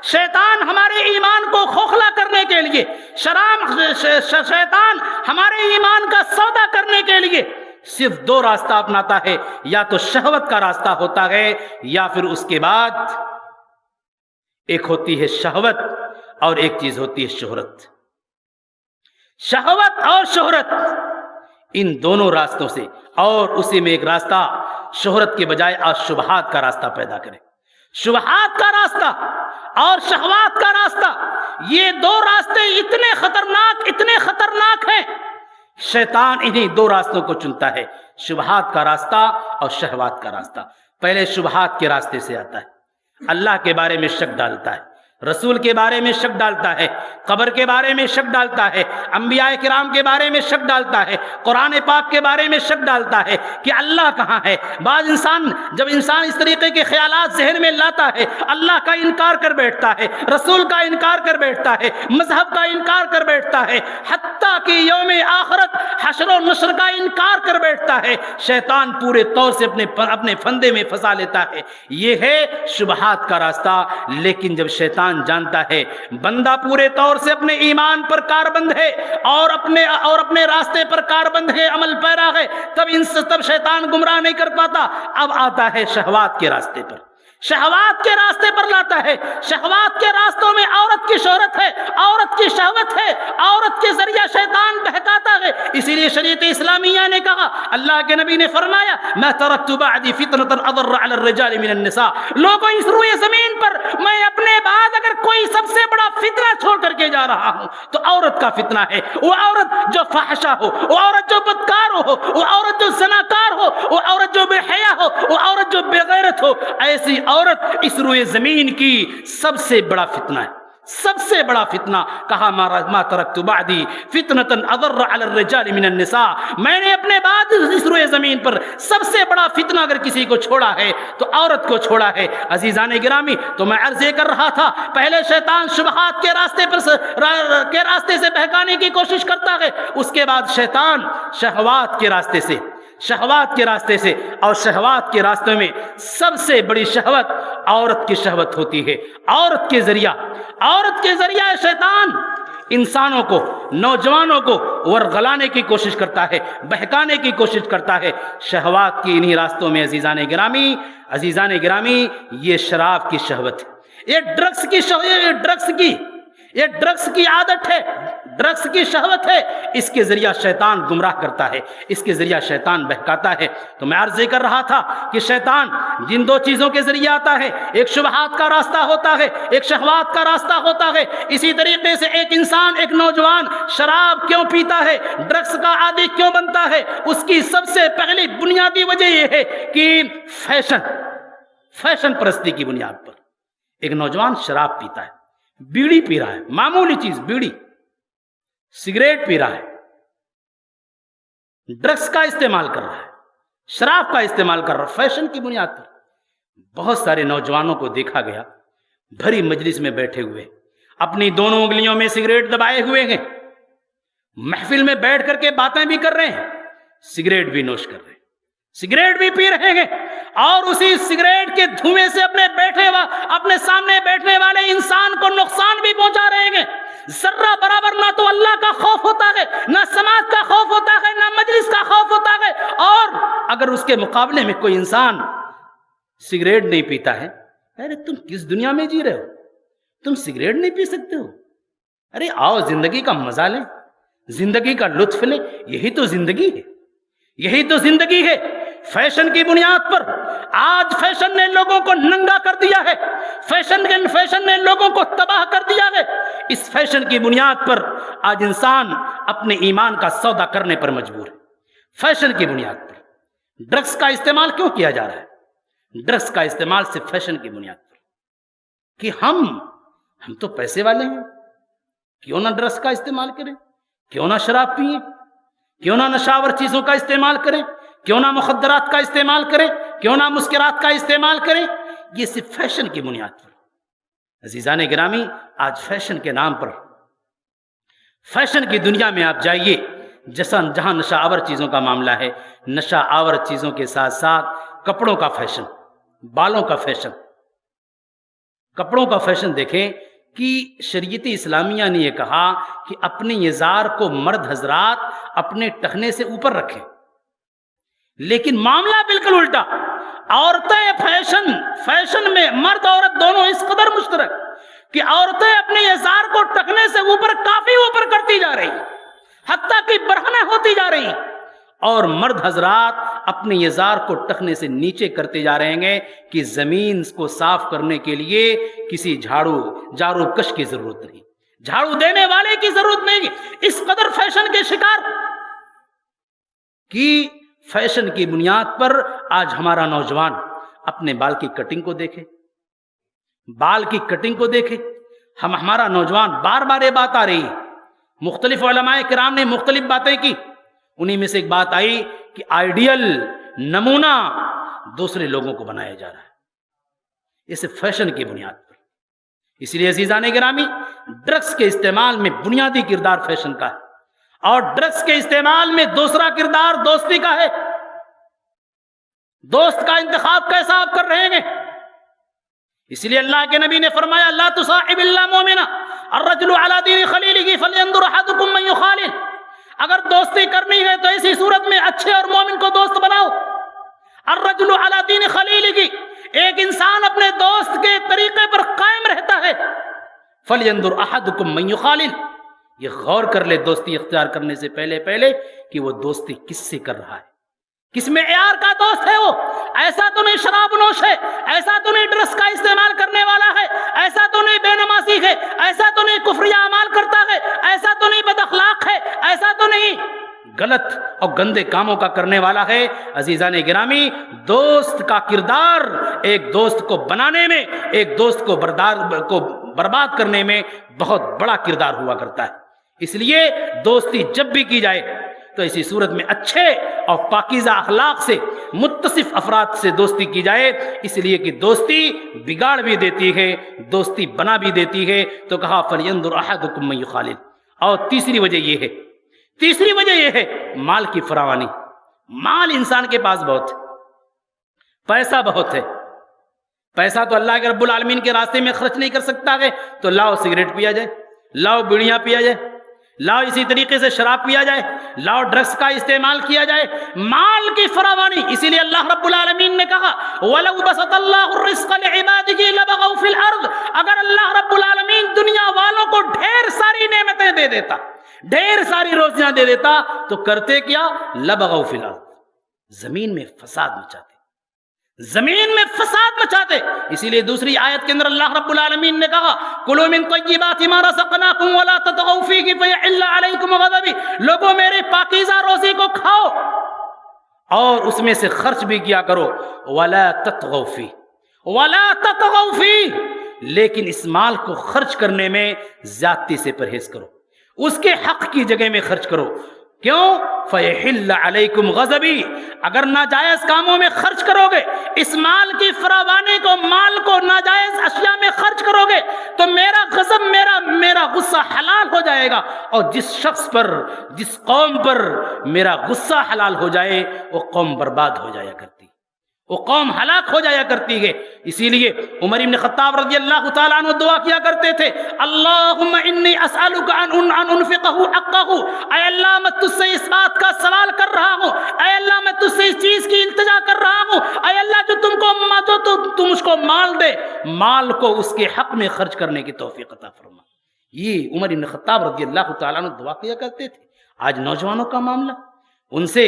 شیطان ہمارے ایمان کو کھوکھلا کرنے کے لیے، شیطان ہمارے ایمان کا سودا کرنے کے لیے صرف 2 راستہ اپناتا ہے، یا تو شہوت کا راستہ ہوتا ہے، یا پھر اس کے بعد ایک ہوتی ہے شہوت اور ایک چیز ہوتی ہے شہرت۔ شہوت اور شہرت، ان دونوں راستوں سے، اور اسی میں ایک راستہ شہرت کے بجائے آج شبہات کا راستہ پیدا کرے۔ شبہات کا راستہ اور شہوات کا راستہ، یہ 2 راستے اتنے خطرناک ہیں، شیطان انہی 2 راستوں کو چنتا ہے، شبہات کا راستہ اور شہوات کا راستہ۔ پہلے شبہات کے راستے سے آتا ہے، اللہ کے بارے میں شک ڈالتا ہے، رسول کے بارے میں شک ڈالتا ہے، قبر کے بارے میں شک ڈالتا ہے، انبیاء کرام کے بارے میں شک ڈالتا ہے، قرآن پاک کے بارے میں شک ڈالتا ہے کہ اللہ کہاں ہے۔ جب انسان اس طریقے کے خیالات ذہن میں لاتا ہے، اللہ کا انکار کر بیٹھتا ہے، رسول کا انکار کر بیٹھتا ہے، مذہب کا انکار کر بیٹھتا ہے، حتیٰ کہ یوم آخرت، حشر و نشر کا انکار کر بیٹھتا ہے، شیطان پورے طور سے اپنے پھندے میں پھنسا لیتا ہے۔ یہ ہے شبہات کا راستہ۔ لیکن جب شیطان شیطان جانتا ہے بندہ پورے طور سے اپنے ایمان پر کاربند ہے اور اپنے راستے پر کاربند ہے، عمل پیرا ہے، تب شیطان گمراہ نہیں کر پاتا۔ اب آتا ہے شہوات کے راستے پر، شہوات کے راستے پر لاتا ہے۔ شہوات کے راستوں میں عورت کی شہرت ہے، عورت کی شہوت ہے، عورت کے ذریعہ شیطان بہکاتا ہے۔ اسی لیے شریعت اسلامیہ نے کہا، اللہ کے نبی نے فرمایا، ما ترکت بعدی فتنة اضر علی الرجال من النساء۔ لوگوں اس روئے زمین پر میں اپنے بعد اگر کوئی سب سے بڑا فتنہ چھوڑ کر کے جا رہا ہوں تو عورت کا فتنہ ہے۔ وہ عورت جو فحشہ ہو، وہ عورت جو بدکار ہو، وہ عورت جو زناکار ہو، وہ عورت جو بے حیا ہو، وہ عورت جو بے غیرت ہو، ایسی عورت اس روئے زمین کی سب سے بڑا فتنہ ہے، سب سے بڑا فتنہ۔ کہا ما ترکت بعدی فتنة اضر علی الرجال من النساء، میں نے اپنے بعد اس روئے زمین پر سب سے بڑا فتنہ اگر کسی کو چھوڑا ہے تو عورت کو چھوڑا ہے۔ عزیزان گرامی، تو میں عرض یہ کر رہا تھا، پہلے شیطان شبہات کے راستے سے بہکانے کی کوشش کرتا ہے، اس کے بعد شیطان شہوات کے راستے سے، اور شہوات کے راستے میں سب سے بڑی شہوت عورت کی شہوت ہوتی ہے۔ عورت کے ذریعہ شیطان انسانوں کو، نوجوانوں کو ورغلانے کی کوشش کرتا ہے، بہکانے کی کوشش کرتا ہے۔ شہوات کی انہی راستوں میں عزیزان گرامی یہ شراب کی شہوت ہے، یہ ڈرگس کی عادت ہے، ڈرگس کی شہوت ہے۔ اس کے ذریعہ شیطان گمراہ کرتا ہے، اس کے ذریعہ شیطان بہکاتا ہے۔ تو میں عرض کر رہا تھا کہ شیطان جن دو چیزوں کے ذریعے آتا ہے، ایک شبہات کا راستہ ہوتا ہے، ایک شہوات کا راستہ ہوتا ہے۔ اسی طریقے سے ایک انسان، ایک نوجوان شراب کیوں پیتا ہے، ڈرگس کا عادی کیوں بنتا ہے، اس کی سب سے پہلی بنیادی وجہ یہ ہے کہ فیشن پرستی کی بنیاد پر ایک نوجوان شراب پیتا ہے، بیڑی پی رہا ہے، معمولی چیز بیڑی، سگریٹ پی رہا ہے، ڈرگس کا استعمال کر رہا ہے، شراب کا استعمال کر رہا ہے، فیشن کی بنیاد پر۔ بہت سارے نوجوانوں کو دیکھا گیا بھری مجلس میں بیٹھے ہوئے، اپنی دونوں انگلیوں میں سگریٹ دبائے ہوئے ہیں، محفل میں بیٹھ کر کے باتیں بھی کر رہے ہیں، سگریٹ بھی نوش کر رہے ہیں، سگریٹ بھی پی رہے ہیں، اور اسی سگریٹ کے دھوئیں سے اپنے سامنے بیٹھنے والے انسان کو نقصان بھی پہنچا رہے ہیں۔ ذرہ برابر نہ تو اللہ کا خوف ہوتا ہے، نہ سماج کا خوف ہوتا ہے، نہ مجلس کا خوف ہوتا ہے۔ اور اگر اس کے مقابلے میں کوئی انسان سگریٹ نہیں پیتا ہے، ارے تم کس دنیا میں جی رہے ہو، تم سگریٹ نہیں پی سکتے ہو؟ ارے آؤ زندگی کا مزہ لیں، زندگی کا لطف لیں، یہی تو زندگی ہے، یہی تو زندگی ہے۔ فیشن کی بنیاد پر آج فیشن نے لوگوں کو ننگا کر دیا ہے، فیشن نے لوگوں کو تباہ کر دیا ہے۔ اس فیشن کی بنیاد پر آج انسان اپنے ایمان کا سودا کرنے پر مجبور ہے۔ فیشن کی بنیاد پر ڈرگس کا استعمال کیوں کیا جا رہا ہے؟ ڈرگس کا استعمال صرف فیشن کی بنیاد پر کہ ہم تو پیسے والے ہیں، کیوں نہ ڈرگس کا استعمال کریں، کیوں نہ شراب پئیں، کیوں نہ نشاور چیزوں کا استعمال کریں، کیوں نہ مخدرات کا استعمال کریں، کیوں نہ مسکرات کا استعمال کریں۔ یہ صرف فیشن کی بنیاد پر۔ عزیزان گرامی، آج فیشن کے نام پر، فیشن کی دنیا میں آپ جائیے، جہاں نشہ آور چیزوں کا معاملہ ہے، نشہ آور چیزوں کے ساتھ ساتھ کپڑوں کا فیشن، بالوں کا فیشن، کپڑوں کا فیشن دیکھیں کہ شریعت اسلامیہ نے یہ کہا کہ اپنے یزار کو مرد حضرات اپنے ٹخنے سے اوپر رکھیں، لیکن معاملہ بالکل الٹا۔ عورتیں فیشن میں مرد عورت دونوں اس قدر مشترک کہ عورتیں اپنے یزار کو ٹخنے سے اوپر کافی اوپر کرتی جا رہی ہیں، حتیٰ کہ برہنیں ہوتی جا رہی ہیں، اور مرد حضرات اپنے یزار کو ٹخنے سے نیچے کرتے جا رہے ہیں کہ زمین کو صاف کرنے کے لیے کسی جھاڑو کش کی ضرورت نہیں، جھاڑو دینے والے کی ضرورت نہیں۔ اس قدر فیشن کے شکار کی فیشن کی بنیاد پر آج ہمارا نوجوان اپنے بال کی کٹنگ کو دیکھے، بال کی کٹنگ کو دیکھے۔ ہمارا نوجوان بار بار یہ بات آ رہی ہے، مختلف علماء کرام نے مختلف باتیں کی، انہی میں سے ایک بات آئی کہ آئیڈیل نمونہ دوسرے لوگوں کو بنایا جا رہا ہے، اسے فیشن کی بنیاد پر۔ اس لیے عزیزان گرامی، ڈرگس کے استعمال میں بنیادی کردار فیشن کا ہے، اور ڈرگس کے استعمال میں دوسرا کردار دوستی کا ہے۔ دوست کا انتخاب کیسا آپ کر رہے ہیں؟ اس لیے اللہ کے نبی نے فرمایا لا تصاحب الا مؤمنا الرجل على دین خلیلہ فلینظر احدکم من یخالل، اگر دوستی کرنی ہے تو ایسی صورت میں اچھے اور مومن کو دوست بناؤ۔ الرجل على دین خلیلہ، ایک انسان اپنے دوست کے طریقے پر قائم رہتا ہے۔ فلینظر احدکم من یخالل، یہ غور کر لے دوستی اختیار کرنے سے پہلے کہ وہ دوستی کس سے کر رہا ہے، کس معیار کا دوست ہے وہ۔ ایسا تو نہیں شراب نوش ہے، ایسا تو نہیں ڈرگس کا استعمال کرنے والا ہے، ایسا تو نہیں بے نمازی ہے، ایسا تو نہیں کفریہ اعمال کرتا ہے، ایسا تو نہیں بد اخلاق ہے، ایسا تو نہیں غلط اور گندے کاموں کا کرنے والا ہے۔ عزیزان گرامی، دوست کا کردار ایک دوست کو بنانے میں، ایک دوست کو برباد کرنے میں بہت بڑا کردار ہوا کرتا ہے۔ اس لیے دوستی جب بھی کی جائے تو اسی صورت میں اچھے اور پاکیزہ اخلاق سے متصف افراد سے دوستی کی جائے، اس لیے کہ دوستی بگاڑ بھی دیتی ہے، دوستی بنا بھی دیتی ہے۔ تو کہا فَلْيَنْظُرْ أَحَدُكُمْ مَنْ يُخَالِلْ۔ اور تیسری وجہ یہ ہے مال کی فراوانی۔ مال انسان کے پاس بہت ہے، پیسہ بہت ہے، پیسہ تو اللہ کے رب العالمین کے راستے میں خرچ نہیں کر سکتا ہے، تو لاؤ سگریٹ پیا جائے، لاؤ بیڑیاں پیا جائے، لاؤ اسی طریقے سے شراب پیا جائے، لاؤ ڈرگس کا استعمال کیا جائے۔ مال کی فراوانی، اسی لیے اللہ رب العالمین نے کہا وَلَوْ بَسَطَ اللَّهُ الرِّزْقَ لِعِبَادِهِ لَبَغَوْا فِي الْأَرْضِ، اگر اللہ رب العالمین دنیا والوں کو ڈھیر ساری نعمتیں دے دیتا، ڈھیر ساری روزیاں دے دیتا، تو کرتے کیا؟ لَبَغَوْا فِي الْأَرْضِ، زمین میں فساد مچاتے، زمین میں فساد مچاتے۔ اسی لیے دوسری آیت کے اندر اللہ رب العالمین نے کہا کلوا من طیبات ما رزقناکم ولا تطغوا فیہ فیحل علیکم غضبی، لوگوں میرے پاکیزہ روزی کو کھاؤ اور اس میں سے خرچ بھی کیا کرو، ولا تطغوا فیہ، لیکن اس مال کو خرچ کرنے میں زیادتی سے پرہیز کرو، اس کے حق کی جگہ میں خرچ کرو۔ کیوں؟ فَيَحِلَّ عَلَيْكُمْ غَضَبِي، اگر ناجائز کاموں میں خرچ کرو گے، اس مال کی فراوانی کو، مال کو ناجائز اشیاء میں خرچ کرو گے، تو میرا غضب، میرا غصہ حلال ہو جائے گا، اور جس شخص پر، جس قوم پر میرا غصہ حلال ہو جائے وہ قوم برباد ہو جایا کرتی، وہ قوم ہلاک ہو جایا کرتی ہے۔ اسی لیے عمر بن خطاب رضی اللہ تعالیٰ عنہ دعا کیا کرتے تھے اللہم انی اسألک ان انفقہ حقہ، اے اللہ میں تجھ سے اس بات کا سوال کر رہا ہوں، اے اللہ میں تجھ سے اس چیز کی التجا کر رہا ہوں، اے اللہ جو تم مجھ کو مال دے، مال کو اس کے حق میں خرچ کرنے کی توفیق عطا فرما۔ یہ عمر بن خطاب رضی اللہ تعالیٰ عنہ دعا کیا کرتے تھے۔ آج نوجوانوں کا معاملہ، ان سے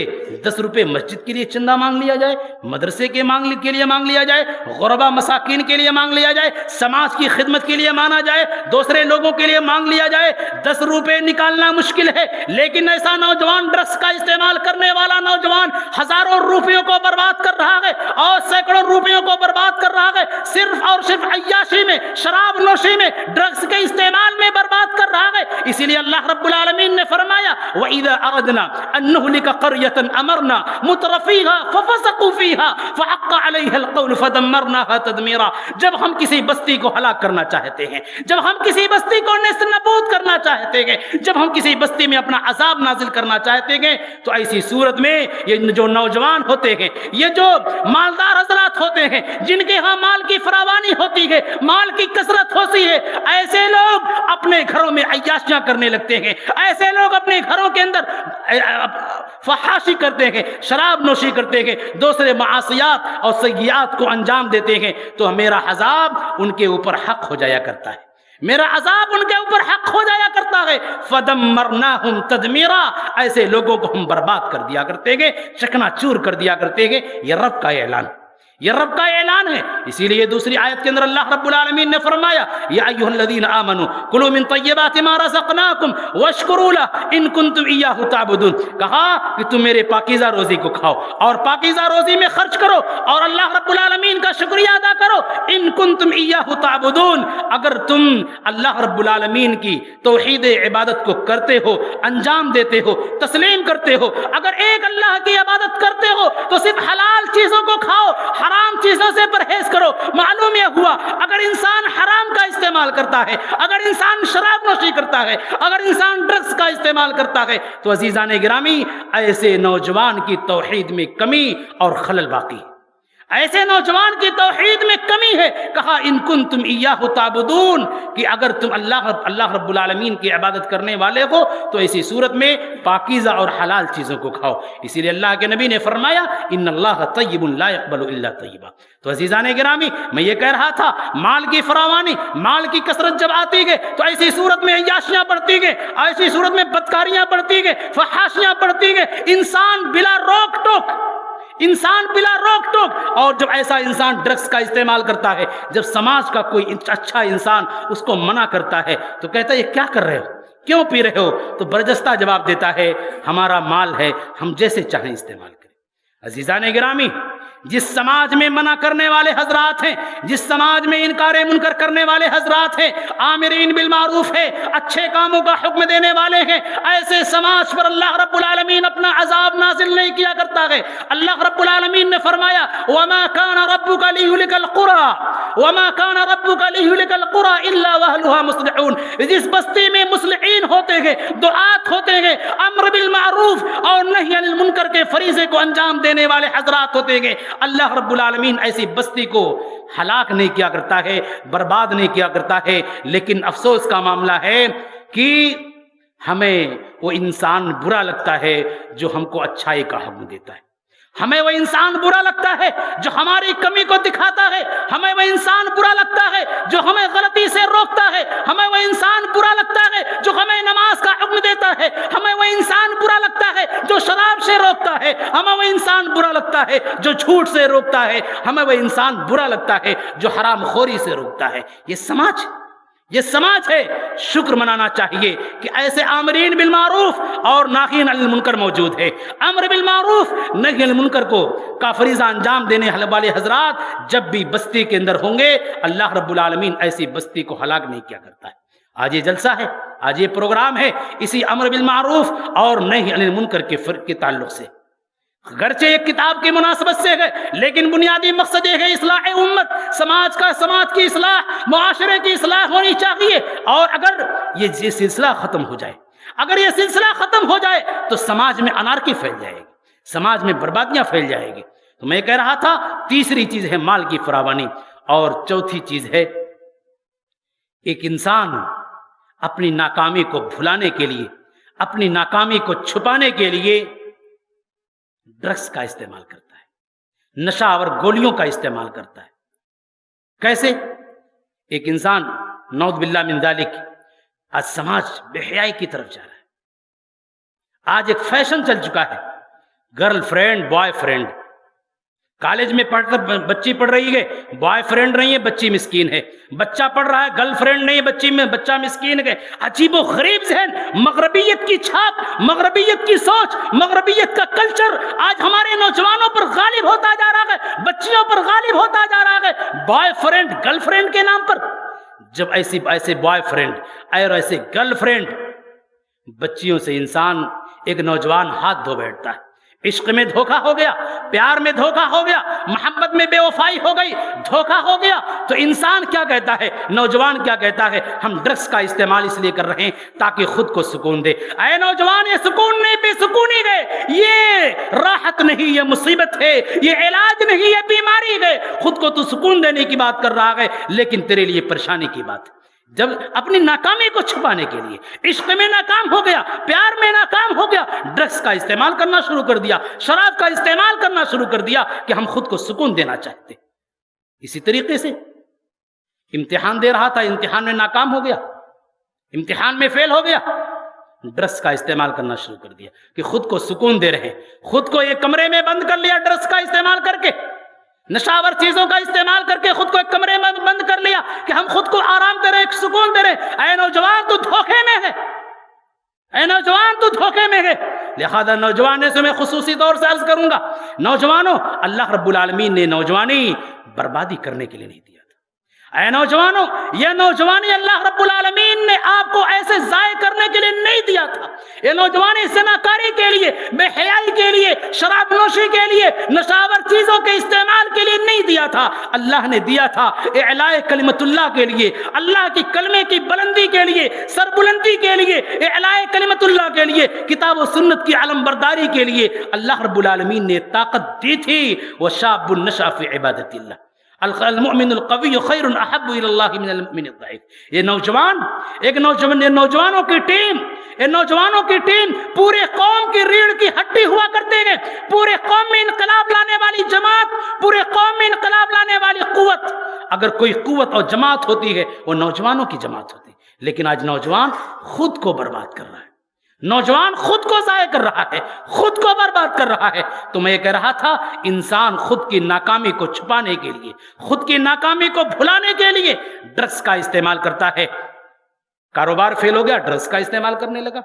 10 روپے مسجد کے لیے چندہ مانگ لیا جائے، مدرسے کے لیے مانگ لیا جائے، غربا مساکین کے لیے مانگ لیا جائے، سماج کی خدمت کے لیے مانا جائے، دوسرے لوگوں کے لیے مانگ لیا جائے۔ 10 روپے نکالنا مشکل ہے، لیکن ایسا نوجوان، ڈرگس کا استعمال کرنے والا نوجوان ہزاروں روپیوں کو برباد کر رہا ہے اور سینکڑوں روپیوں کو برباد کر رہا ہے، صرف اور صرف عیاشی میں، شراب نوشی میں، ڈرگس کے استعمال میں برباد کر رہا ہے۔ اسی لیے اللہ رب العالمین نے فرمایا وَإِذَا أَرَدْنَا أَن نُهْلِكَ قَرْيَةً أَمَرْنَا مُتْرَفِيهَا فَفَسَقُوا فِيهَا فَحَقَّ عَلَيْهَا الْقَوْلُ فَدَمَّرْنَاهَا تَدْمِيرًا، جب ہم کسی بستی کو ہلاک کرنا چاہتے ہیں، جب ہم کسی بستی کو نیست نابود کرنا چاہتے ہیں، جب ہم کسی بستی میں اپنا عذاب نازل کرنا چاہتے ہیں، تو ایسی صورت میں یہ جو نوجوان ہوتے ہیں، یہ جو مالدار حضرات ہوتے ہیں، جن کے ہاں مال کی فراوانی ہوتی ہے، مال کی کثرت ہوتی ہے، ایسے لوگ اپنے گھروں میں عیاشیاں کرنے لگتے ہیں، ایسے لوگ اپنے گھروں کے اندر فحاشی کرتے ہیں، شراب نوشی کرتے ہیں، دوسرے معاصیات اور سیئات کو انجام دیتے ہیں، تو میرا عذاب ان کے اوپر حق ہو جایا کرتا ہے، میرا عذاب ان کے اوپر حق ہو جایا کرتا ہے۔ فَدَمَّرْنَاهُمْ تَدْمِيرًا، ایسے لوگوں کو ہم برباد کر دیا کرتے ہیں، چکنا چور کر دیا کرتے ہیں۔ یہ رب کا اعلان، یہ رب کا اعلان ہے۔ اسی لیے دوسری آیت کے اندر اللہ رب العالمین نے فرمایا یا ایھا الذین آمنوا کلوا من طیبات ما رزقناکم واشکروا لہ ان کنتم ایاہ تعبدون، کہا کہ تم میرے پاکیزہ روزی کو کھاؤ اور پاکیزہ روزی میں خرچ کرو اور اللہ رب العالمین کا شکریہ ادا کرو، ان کنتم ایاہ تعبدون، اگر تم اللہ رب العالمین کی توحید عبادت کو کرتے ہو، انجام دیتے ہو، تسلیم کرتے ہو، اگر ایک اللہ کی عبادت کرتے ہو تو صرف حلال چیزوں کو کھاؤ، حرام چیزوں سے پرہیز کرو۔ معلوم یہ ہوا اگر انسان حرام کا استعمال کرتا ہے، اگر انسان شراب نوشی کرتا ہے، اگر انسان ڈرگس کا استعمال کرتا ہے، تو عزیزان گرامی ایسے نوجوان کی توحید میں کمی اور خلل باقی، ایسے نوجوان کی توحید میں کمی ہے؟ کہا ان کنتم ایاہ تعبدون، کہ اگر تم اللہ رب العالمین کی عبادت کرنے والے ہو تو ایسی صورت میں پاکیزہ اور حلال چیزوں کو کھاؤ۔ اسی لیے اللہ کے نبی نے فرمایا ان اللہ طیب لا یقبل الا طیبا۔ تو عزیزان گرامی، میں یہ کہہ رہا تھا مال کی فراوانی، مال کی کثرت جب آتی ہے تو ایسی صورت میں عیاشیاں بڑھتی گئے، ایسی صورت میں بدکاریاں بڑھتی گئے، فحاشیاں بڑھتی گئے، انسان بلا روک ٹوک، اور جب ایسا انسان ڈرگس کا استعمال کرتا ہے، جب سماج کا کوئی اچھا انسان اس کو منع کرتا ہے تو کہتا ہے یہ کیا کر رہے ہو، کیوں پی رہے ہو؟ تو برجستہ جواب دیتا ہے ہمارا مال ہے، ہم جیسے چاہیں استعمال کریں۔ عزیزان گرامی، جس سماج میں منع کرنے والے حضرات ہیں، جس سماج میں انکار منکر کرنے والے حضرات ہیں، آمرین بالمعروف ہے، اچھے کاموں کا حکم دینے والے ہیں، ایسے سماج پر اللہ رب العالمین اپنا عذاب نازل نہیں کیا کرتا ہے۔ اللہ رب العالمین نے فرمایا وَمَا كَانَ رَبُّكَ لِيُهْلِكَ الْقُرَىٰ إِلَّا وَأَهْلُهَا مُصْلِحُونَ۔ جس بستی میں مصلحین ہوتے ہیں، دعات ہوتے ہیں، امر بالمعروف اور نہی عن المنکر کے فریضے کو انجام دینے والے حضرات ہوتے ہیں، اللہ رب العالمین ایسی بستی کو ہلاک نہیں کیا کرتا ہے، برباد نہیں کیا کرتا ہے۔ لیکن افسوس کا معاملہ ہے کہ ہمیں وہ انسان برا لگتا ہے جو ہم کو اچھائی کا حکم دیتا ہے، ہمیں وہ انسان برا لگتا ہے جو ہماری کمی کو دکھاتا ہے، ہمیں وہ انسان برا لگتا ہے جو ہمیں غلطی سے روکتا ہے، ہمیں وہ انسان برا لگتا ہے جو ہمیں نماز کا حکم دیتا ہے، ہمیں وہ انسان برا لگتا ہے جو شراب سے روکتا ہے، ہمیں وہ انسان برا لگتا ہے جو جھوٹ سے روکتا ہے، ہمیں وہ انسان برا لگتا ہے جو حرام خوری سے روکتا ہے۔ یہ سماج ہے۔ شکر منانا چاہیے کہ ایسے آمرین بالمعروف اور ناہین عن المنکر موجود ہے۔ امر بالمعروف نہی عن المنکر کا فریضہ انجام دینے والے حضرات جب بھی بستی کے اندر ہوں گے، اللہ رب العالمین ایسی بستی کو ہلاک نہیں کیا کرتا ہے۔ آج یہ جلسہ ہے، آج یہ پروگرام ہے اسی امر بالمعروف اور نہی عن المنکر کے فرق کے تعلق سے۔ گرچہ ایک کتاب کی مناسبت سے ہے، لیکن بنیادی مقصد یہ ہے اصلاح امت، سماج کی اصلاح، معاشرے کی اصلاح ہونی چاہیے۔ اور اگر یہ سلسلہ ختم ہو جائے تو سماج میں انارکی پھیل جائے گی، سماج میں بربادیاں پھیل جائے گی۔ تو میں کہہ رہا تھا تیسری چیز ہے مال کی فراوانی، اور چوتھی چیز ہے ایک انسان اپنی ناکامی کو بھلانے کے لیے، اپنی ناکامی کو چھپانے کے لیے ڈرگس کا استعمال کرتا ہے، نشہ اور گولیوں کا استعمال کرتا ہے۔ کیسے؟ ایک انسان نعوذ باللہ من ذالک، آج سماج بے حیائی کی طرف جا رہا ہے۔ آج ایک فیشن چل چکا ہے، girl friend boy friend. College میں بچی پڑھ رہی ہے، بوائے فرینڈ نہیں ہے، بچی مسکین ہے۔ بچہ پڑھ رہا ہے، گرل فرینڈ نہیں ہے، بچہ مسکین ہے۔ عجیب و غریب ذہن، مغربیت کی چھاپ، مغربیت کی سوچ، مغربیت کا کلچر آج ہمارے نوجوانوں پر غالب ہوتا جا رہا ہے، بچیوں پر غالب ہوتا جا رہا ہے۔ بوائے فرینڈ گرل فرینڈ کے نام پر جب ایسے بوائے فرینڈ اور ایسے گرل فرینڈ بچیوں سے انسان ایک نوجوان ہاتھ دھو بیٹھتا ہے۔ عشق میں دھوکا ہو گیا، پیار میں دھوکا ہو گیا، محبت میں بے وفائی ہو گئی، دھوکا ہو گیا، تو انسان کیا کہتا ہے، نوجوان کیا کہتا ہے، ہم ڈرگس کا استعمال اس لیے کر رہے ہیں تاکہ خود کو سکون دے۔ اے نوجوان، یہ سکون نہیں، بے سکونی ہے، یہ راحت نہیں، یہ مصیبت ہے، یہ علاج نہیں، یہ بیماری ہے۔ خود کو تو سکون دینے کی بات کر رہا ہے لیکن تیرے لیے پریشانی کی بات ہے۔ جب اپنی ناکامی کو چھپانے کے لیے عشق میں ناکام ہو گیا، پیار میں ناکام ہو گیا، ڈرگس کا استعمال کرنا شروع کر دیا، شراب کا استعمال کرنا شروع کر دیا کہ ہم خود کو سکون دینا چاہتے۔ اسی طریقے سے امتحان دے رہا تھا، امتحان میں ناکام ہو گیا، امتحان میں فیل ہو گیا، ڈرگس کا استعمال کرنا شروع کر دیا کہ خود کو سکون دے رہے، خود کو ایک کمرے میں بند کر لیا ڈرگس کا استعمال کر کے، نشاور چیزوں کا استعمال کر کے خود کو ایک کمرے میں بند کر لیا کہ ہم خود کو آرام دے رہے، سکون دے رہے۔ اے نوجوان، تو دھوکے میں ہے، اے نوجوان تو دھوکے میں ہے۔ لہذا نوجوانوں سے میں خصوصی طور سے عرض کروں گا، نوجوانوں، اللہ رب العالمین نے نوجوانی بربادی کرنے کے لیے نہیں دیا تھا۔ اے نوجوانوں، یہ نوجوانی اللہ رب العالمین نے آپ کو ایسے ضائع کرنے کے لیے نہیں دیا تھا۔ یہ نوجوانی زناکاری کے لیے، بے حیائی کے لیے، شراب نوشی کے لیے، نشاور چیزوں کے استعمال کے لیے نہیں دیا تھا۔ اللہ نے دیا تھا اعلاء کلمت اللہ کے لیے، اللہ کی کلمے کی بلندی کے لیے، سربلندی کے لیے، اعلاء کلمت اللہ کے لیے، کتاب و سنت کی علم برداری کے لیے اللہ رب العالمین نے طاقت دی تھی۔ وَشَابٌ نَشَأَ فِي عِبَادَةِ اللَّهِ، المؤمن القوی خیر احب الی اللہ من المؤمن الضعیف۔ یہ نوجوانوں کی ٹیم پورے قوم کی ریڑھ کی ہڈی ہوا کرتے ہیں، پورے قوم میں انقلاب لانے والی جماعت، پورے قوم میں انقلاب لانے والی قوت۔ اگر کوئی قوت اور جماعت ہوتی ہے وہ نوجوانوں کی جماعت ہوتی ہے، لیکن آج نوجوان خود کو برباد کر رہا ہے، نوجوان خود کو ضائع کر رہا ہے، خود کو برباد کر رہا ہے۔ تو میں یہ کہہ رہا تھا، انسان خود کی ناکامی کو چھپانے کے لیے، خود کی ناکامی کو بھلانے کے لیے ڈرگس کا استعمال کرتا ہے۔ کاروبار فیل ہو گیا، ڈرگس کا استعمال کرنے لگا،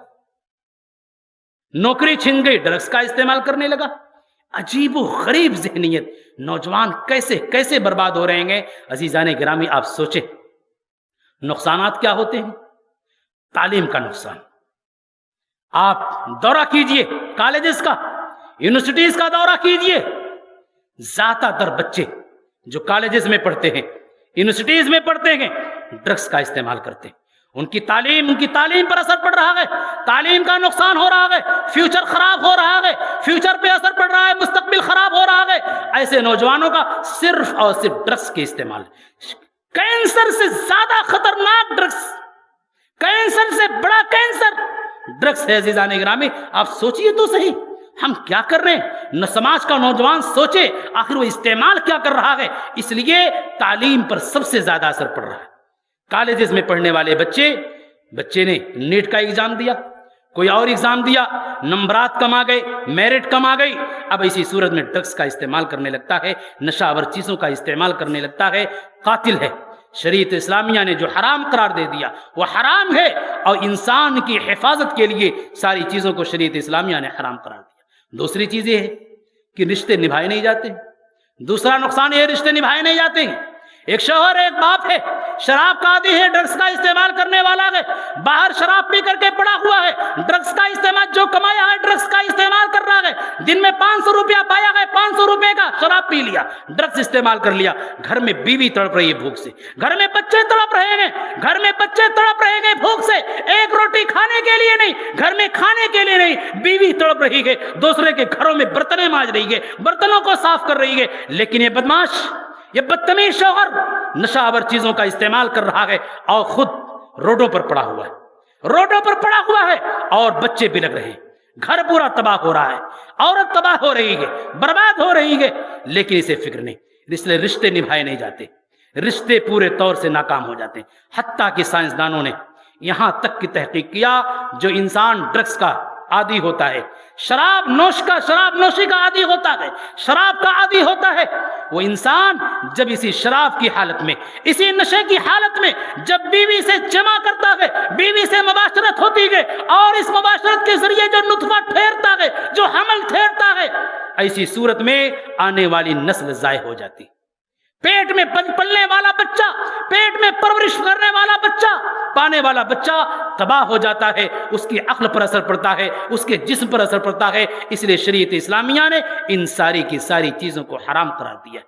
نوکری چھن گئی، ڈرگس کا استعمال کرنے لگا۔ عجیب و غریب ذہنیت، نوجوان کیسے کیسے برباد ہو رہے ہیں۔ عزیزان گرامی، آپ سوچیں نقصانات کیا ہوتے ہیں۔ تعلیم کا نقصان، آپ دورہ کیجئے کالجز کا، یونیورسٹیز کا دورہ کیجئے، زیادہ تر بچے جو کالجز میں پڑھتے ہیں، یونیورسٹیز میں پڑھتے ہیں، ڈرگس کا استعمال کرتے ہیں۔ ان کی تعلیم پر اثر پڑ رہا ہے، تعلیم کا نقصان ہو رہا ہے، فیوچر خراب ہو رہا ہے، فیوچر پہ اثر پڑ رہا ہے، مستقبل خراب ہو رہا ہے۔ ایسے نوجوانوں کا صرف اور صرف ڈرگس کے استعمال، کینسر سے زیادہ خطرناک ڈرگس، کینسر سے بڑا کینسر ڈرگس ہے۔ عزیزان گرامی، آپ سوچئے تو صحیح، ہم کیا کر رہے ہیں؟ سماج کا نوجوان سوچے آخر وہ استعمال کیا کر رہا ہے۔ اس لیے تعلیم پر سب سے زیادہ اثر پڑ رہا ہے۔ کالجز میں پڑھنے والے بچے نے نیٹ کا ایگزام دیا، کوئی اور ایگزام دیا، نمبرات کم آ گئے، میرٹ کم آ گئی، اب اسی صورت میں ڈرگس کا استعمال کرنے لگتا ہے، نشہ آور چیزوں کا استعمال کرنے لگتا ہے۔ قاتل ہے۔ شریعت اسلامیہ نے جو حرام قرار دے دیا وہ حرام ہے، اور انسان کی حفاظت کے لیے ساری چیزوں کو شریعت اسلامیہ نے حرام قرار دیا۔ دوسری چیز یہ ہے کہ رشتے نبھائے نہیں جاتے۔ دوسرا نقصان یہ، رشتے نبھائے نہیں جاتے ہیں۔ ایک شوہر ایک باپ ہے، شراب کا عادی ہے، ڈرگس کا استعمال کرنے والا ہے، باہر شراب پی کر کے پڑا ہوا ہے، ڈرگس کا استعمال جو کمایا ہے ڈرگس کا استعمال کر رہا ہے، دن میں 500 روپیہ پایا ہے، 500 روپے کا شراب پی لیا، ڈرگس استعمال کر لیا۔ گھر میں بیوی تڑپ رہی ہے بھوک سے، گھر میں بچے تڑپ رہے ہیں، گھر میں بچے تڑپ رہے ہیں بھوک سے، ایک روٹی کھانے کے لیے نہیں، گھر میں کھانے کے لیے نہیں، بیوی تڑپ رہی ہے، دوسرے کے گھروں میں برتنیں مانج رہی ہے، برتنوں کو صاف کر رہی ہے، لیکن یہ بدماش، یہ بدتمیز شوہر نشہ آور چیزوں کا استعمال کر رہا ہے اور خود روڈوں پر پڑا ہوا ہے، روڈوں پر پڑا ہوا ہے، اور بچے بلک رہے ہیں، گھر پورا تباہ ہو رہا ہے، عورت تباہ ہو رہی ہے، برباد ہو رہی ہے، لیکن اسے فکر نہیں، اس لیے رشتے نبھائے نہیں جاتے، رشتے پورے طور سے ناکام ہو جاتے ہیں۔ حتیٰ کہ سائنسدانوں نے یہاں تک کی تحقیق کیا، جو انسان ڈرگس کا عادی ہوتا ہے، شراب نوشی کا عادی ہوتا ہے، شراب کا عادی ہوتا ہے، وہ انسان جب اسی شراب کی حالت میں، اسی نشے کی حالت میں جب بیوی سے جمع کرتا ہے، بیوی سے مباشرت ہوتی ہے، اور اس مباشرت کے ذریعے جو نطفہ ٹھہرتا ہے، جو حمل ٹھہرتا ہے، ایسی صورت میں آنے والی نسل ضائع ہو جاتی۔ پیٹ میں پلنے والا بچہ، پیٹ میں پرورش کرنے والا بچہ، پانے والا بچہ تباہ ہو جاتا ہے، اس کی عقل پر اثر پڑتا ہے، اس کے جسم پر اثر پڑتا ہے۔ اس لیے شریعت اسلامیہ نے ان ساری کی ساری چیزوں کو حرام قرار دیا۔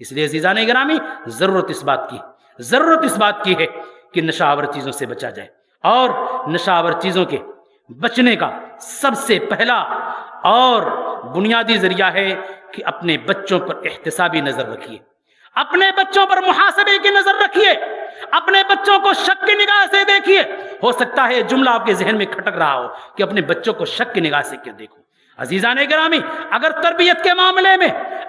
اس لیے عزیزان گرامی، ضرورت اس بات کی ہے کہ نشہ آور چیزوں سے بچا جائے، اور نشہ آور چیزوں کے بچنے کا سب سے پہلا اور بنیادی ذریعہ ہے کہ اپنے بچوں پر احتسابی نظر رکھیے، اپنے بچوں پر محاسبے کی نظر رکھیے، اپنے بچوں کو شک کی نگاہ سے دیکھیے۔ ہو سکتا ہے جملہ آپ کے ذہن میں کھٹک رہا ہو کہ اپنے بچوں کو شک کی نگاہ سے کیوں دیکھوں۔ عزیزان گرامی، اگر تربیت کے معاملے میں،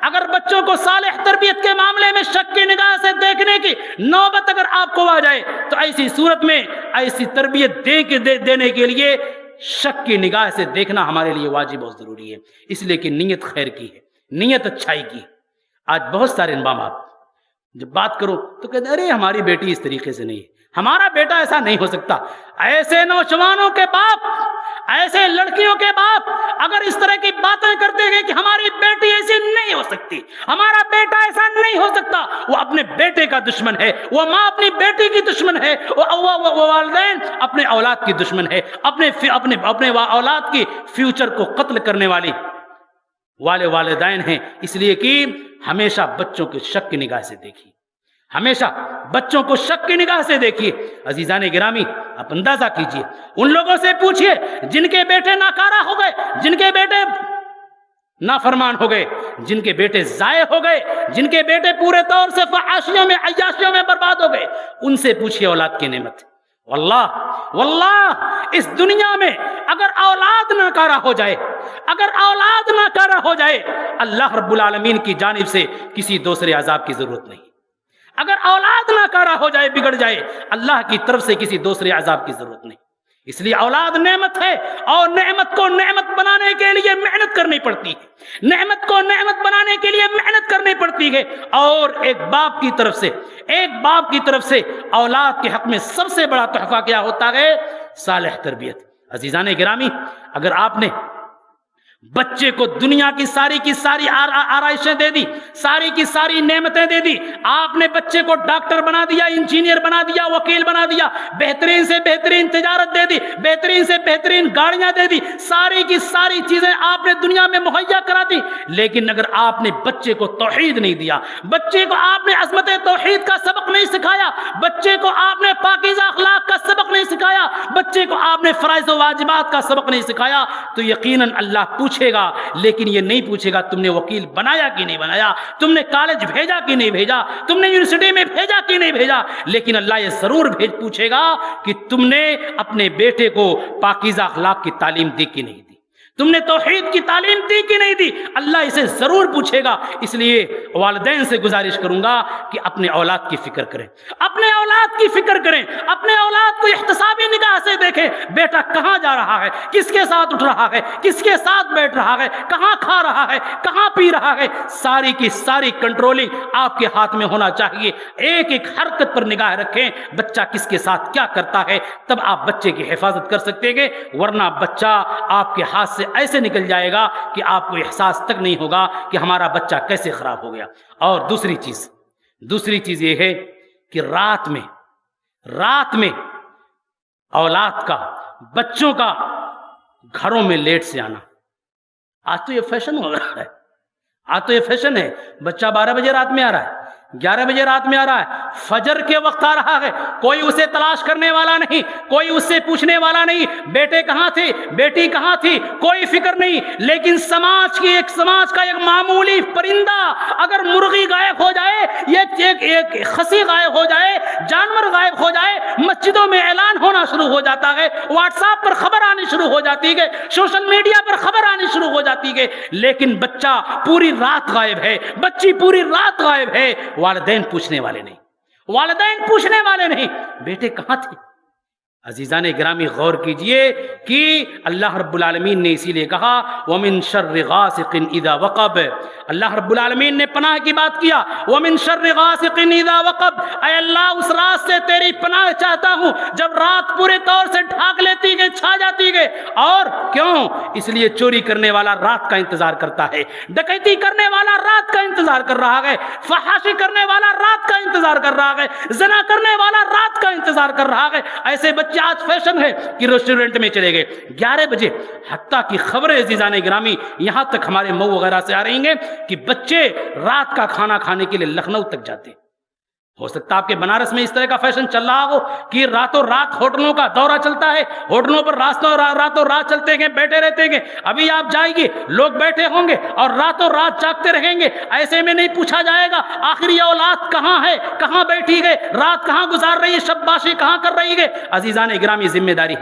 اگر بچوں کو صالح تربیت کے معاملے میں شک کی نگاہ سے دیکھنے کی نوبت اگر آپ کو آ جائے، تو ایسی صورت میں ایسی تربیت دینے کے لیے شک کی نگاہ سے دیکھنا ہمارے لیے واجب اور ضروری ہے، اس لیے کہ نیت خیر کی ہے، نیت اچھائی کی۔ آج بہت سارے ماں باپ جب بات کرو تو کہتے ہیں ارے ہماری بیٹی اس طریقے سے نہیں ہے، ہمارا بیٹا ایسا نہیں ہو سکتا۔ ایسے نوجوانوں کے باپ، ایسے لڑکیوں کے باپ اگر اس طرح کی باتیں کرتے ہیں کہ ہماری بیٹی ایسی نہیں ہو سکتی، ہمارا بیٹا ایسا نہیں ہو سکتا، وہ اپنے بیٹے کا دشمن ہے، وہ ماں اپنی بیٹی کی دشمن ہے، وہ والدین اپنے اولاد کی دشمن ہے، اپنے اولاد کی فیوچر کو قتل کرنے والدین ہیں۔ اس لیے کہ ہمیشہ بچوں کے شک کی نگاہ سے دیکھیے، ہمیشہ بچوں کو شک کی نگاہ سے دیکھیے۔ عزیزان گرامی، آپ اندازہ کیجئے، ان لوگوں سے پوچھئے جن کے بیٹے ناکارہ ہو گئے، جن کے بیٹے نافرمان ہو گئے، جن کے بیٹے ضائع ہو گئے، جن کے بیٹے پورے طور سے فحاشیوں میں عیاشیوں میں برباد ہو گئے، ان سے پوچھئے اولاد کی نعمت۔ واللہ اس دنیا میں اگر اولاد ناکارہ ہو جائے، اگر اولاد ناکارہ ہو جائے، اللہ رب العالمین کی جانب سے کسی دوسرے عذاب کی ضرورت نہیں۔ اگر اولاد ناکارہ ہو جائے، بگڑ جائے، اللہ کی طرف سے کسی دوسرے عذاب کی ضرورت نہیں۔ اس لیے اولاد نعمت ہے، اور نعمت کو نعمت بنانے کے لیے محنت کرنی پڑتی ہے، نعمت کو نعمت بنانے کے لیے محنت کرنی پڑتی ہے۔ اور ایک باپ کی طرف سے اولاد کے حق میں سب سے بڑا تحفہ کیا ہوتا ہے؟ صالح تربیت۔ عزیزان گرامی، اگر آپ نے بچے کو دنیا کی ساری آرائشیں دے دی، ساری کی ساری نعمتیں دے دی، آپ نے بچے کو ڈاکٹر بنا دیا، انجینئر بنا دیا، وکیل بنا دیا، بہترین سے بہترین تجارت دے دی، بہترین سے بہترین گاڑیاں دے دی، ساری کی ساری چیزیں آپ نے دنیا میں مہیا کرا دی، لیکن اگر آپ نے بچے کو توحید نہیں دیا، بچے کو آپ نے عظمت توحید کا سبق نہیں سکھایا، بچے کو آپ نے پاکیزہ اخلاق کا سبق نہیں سکھایا، بچے کو آپ نے فرائض و واجبات کا سبق نہیں سکھایا، تو یقیناً اللہ پوچھے گا، لیکن یہ نہیں پوچھے گا تم نے وکیل بنایا کہ نہیں بنایا، تم نے کالج بھیجا کہ نہیں بھیجا، تم نے یونیورسٹی میں بھیجا کہ نہیں بھیجا، لیکن اللہ یہ ضرور پوچھے گا کہ تم نے اپنے بیٹے کو پاکیزہ اخلاق کی تعلیم دی کہ نہیں دی، تم نے توحید کی تعلیم دی کہ نہیں دی، اللہ اسے ضرور پوچھے گا۔ اس لیے والدین سے گزارش کروں گا کہ اپنے اولاد کی فکر کریں، اپنے اولاد کی فکر کریں، اپنے اولاد کو احتسابی نگاہ سے دیکھیں، بیٹا کہاں جا رہا ہے، کس کے ساتھ اٹھ رہا ہے، کس کے ساتھ بیٹھ رہا ہے، کہاں کھا رہا ہے، کہاں پی رہا ہے، ساری کی ساری کنٹرولنگ آپ کے ہاتھ میں ہونا چاہیے۔ ایک ایک حرکت پر نگاہ رکھیں، بچہ کس کے ساتھ کیا کرتا ہے، تب آپ بچے کی حفاظت کر سکتے ہیں، ورنہ بچہ آپ کے ہاتھ سے ایسے نکل جائے گا کہ آپ کو احساس تک نہیں ہوگا کہ ہمارا بچہ کیسے خراب ہو گیا۔ اور دوسری چیز یہ ہے کہ رات میں اولاد کا، بچوں کا گھروں میں لیٹ سے آنا، آج تو یہ فیشن ہو رہا ہے، آج تو یہ فیشن ہے، بچہ 12 بجے رات میں آ رہا ہے، 11 بجے رات میں آ رہا ہے، فجر کے وقت آ رہا ہے، کوئی اسے تلاش کرنے والا نہیں، کوئی اس سے پوچھنے والا نہیں، بیٹے کہاں تھے، بیٹی کہاں تھی، کوئی فکر نہیں۔ لیکن سماج کا ایک معمولی پرندہ اگر مرغی غائب ہو جائے، ایک خسی غائب ہو جائے، جانور غائب ہو جائے، مسجدوں میں اعلان ہونا شروع ہو جاتا ہے، واٹس ایپ پر خبر آنی شروع ہو جاتی ہے، سوشل میڈیا پر خبر آنی شروع ہو جاتی ہے، لیکن بچہ پوری رات غائب ہے، بچی پوری رات غائب ہے، والدین پوچھنے والے نہیں، بیٹے کہاں تھے؟ عزیزان گرامی غور کیجئے کہ اللہ رب العالمین نے اسی لیے کہا وَمِن شَرِّ غَاسِقٍ إِذَا وَقَبَ، اللہ رب العالمین نے پناہ کی بات کیا، وَمِن شَرِّ غَاسِقٍ إِذَا وَقَبَ، اے اللہ اس رات سے تیری پناہ چاہتا ہوں جب رات پورے طور سے ڈھانک لیتی ہے، چھا جاتی ہے۔ اور کیوں؟ اس لیے چوری کرنے والا رات کا انتظار کرتا ہے، ڈکیتی کرنے والا رات کا انتظار کر رہا ہے، فحاشی کرنے والا رات کا انتظار کر رہا ہے، زنا کرنے والا رات کا انتظار کر رہا ہے۔ ایسے بچے آج فیشن ہے کہ ریسٹورنٹ میں چلے گئے 11 بجے، حتیٰ کی خبریں عزیزان گرامی یہاں تک ہمارے مئو وغیرہ سے آ رہی ہیں کہ بچے رات کا کھانا کھانے کے لیے لکھنؤ تک جاتے ہیں۔ ہو سکتا ہے آپ کے بنارس میں اس طرح کا فیشن چل رہا ہو کہ راتوں رات ہوٹلوں کا دورہ چلتا ہے، ہوٹلوں پر راتوں رات چلتے ہیں، بیٹھے رہتے ہیں۔ ابھی آپ جائیں گے، لوگ بیٹھے ہوں گے اور راتوں رات جاگتے رہیں گے، ایسے میں نہیں پوچھا جائے گا آخر یہ اولاد کہاں ہے، کہاں بیٹھی ہے، رات کہاں گزار رہی ہے، شب باشی کہاں کر رہی ہے۔ عزیزان گرامی ذمہ داری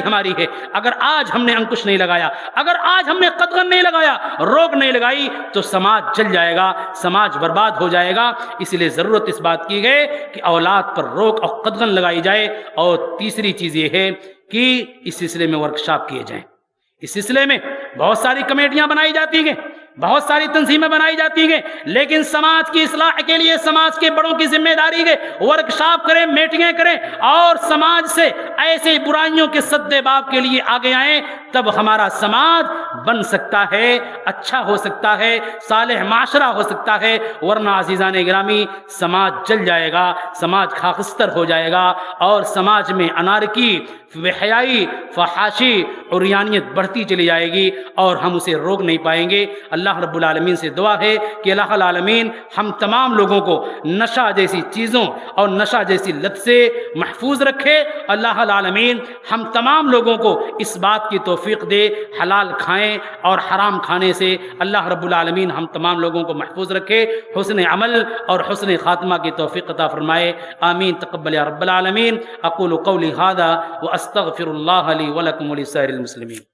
ہماری ہے۔ اگر آج ہم نے انکش نہیں لگایا، اگر آج ہم نے قدغن نہیں لگایا، روک نہیں لگائی، تو سماج جل جائے گا، سماج برباد ہو جائے گا۔ اس لیے ضرورت اس بات کی ہے کہ اولاد پر روک اور قدغن لگائی جائے۔ اور تیسری چیز یہ ہے کہ اس سلسلے میں ورکشاپ کیے جائیں۔ اس سلسلے میں بہت ساری کمیٹیاں بنائی جاتی ہیں، بہت ساری تنظیمیں بنائی جاتی ہیں، لیکن سماج کی اصلاح کے لیے سماج کے بڑوں کی ذمہ داری ہے ورکشاپ کریں، میٹنگیں کریں اور سماج سے ایسے برائیوں کے سدباب کے لیے آگے آئیں، تب ہمارا سماج بن سکتا ہے، اچھا ہو سکتا ہے، صالح معاشرہ ہو سکتا ہے۔ ورنہ عزیزان گرامی سماج جل جائے گا، سماج خاکستر ہو جائے گا اور سماج میں انارکی، بے حیائی، فحاشی، عریانیت بڑھتی چلی جائے گی اور ہم اسے روک نہیں پائیں گے۔ اللہ رب العالمین سے دعا ہے کہ اللہ العالمین ہم تمام لوگوں کو نشہ جیسی چیزوں اور نشہ جیسی لت سے محفوظ رکھے۔ اللہ العالمین ہم تمام لوگوں کو اس بات کی توفیق توفیق دے، حلال کھائیں اور حرام کھانے سے اللہ رب العالمین ہم تمام لوگوں کو محفوظ رکھے، حسن عمل اور حسن خاتمہ کی توفیق عطا فرمائے، آمین تقبل یا رب العالمین۔ اقول قولی ھذا واستغفر اللہ لی ولکم ولسائر المسلمین۔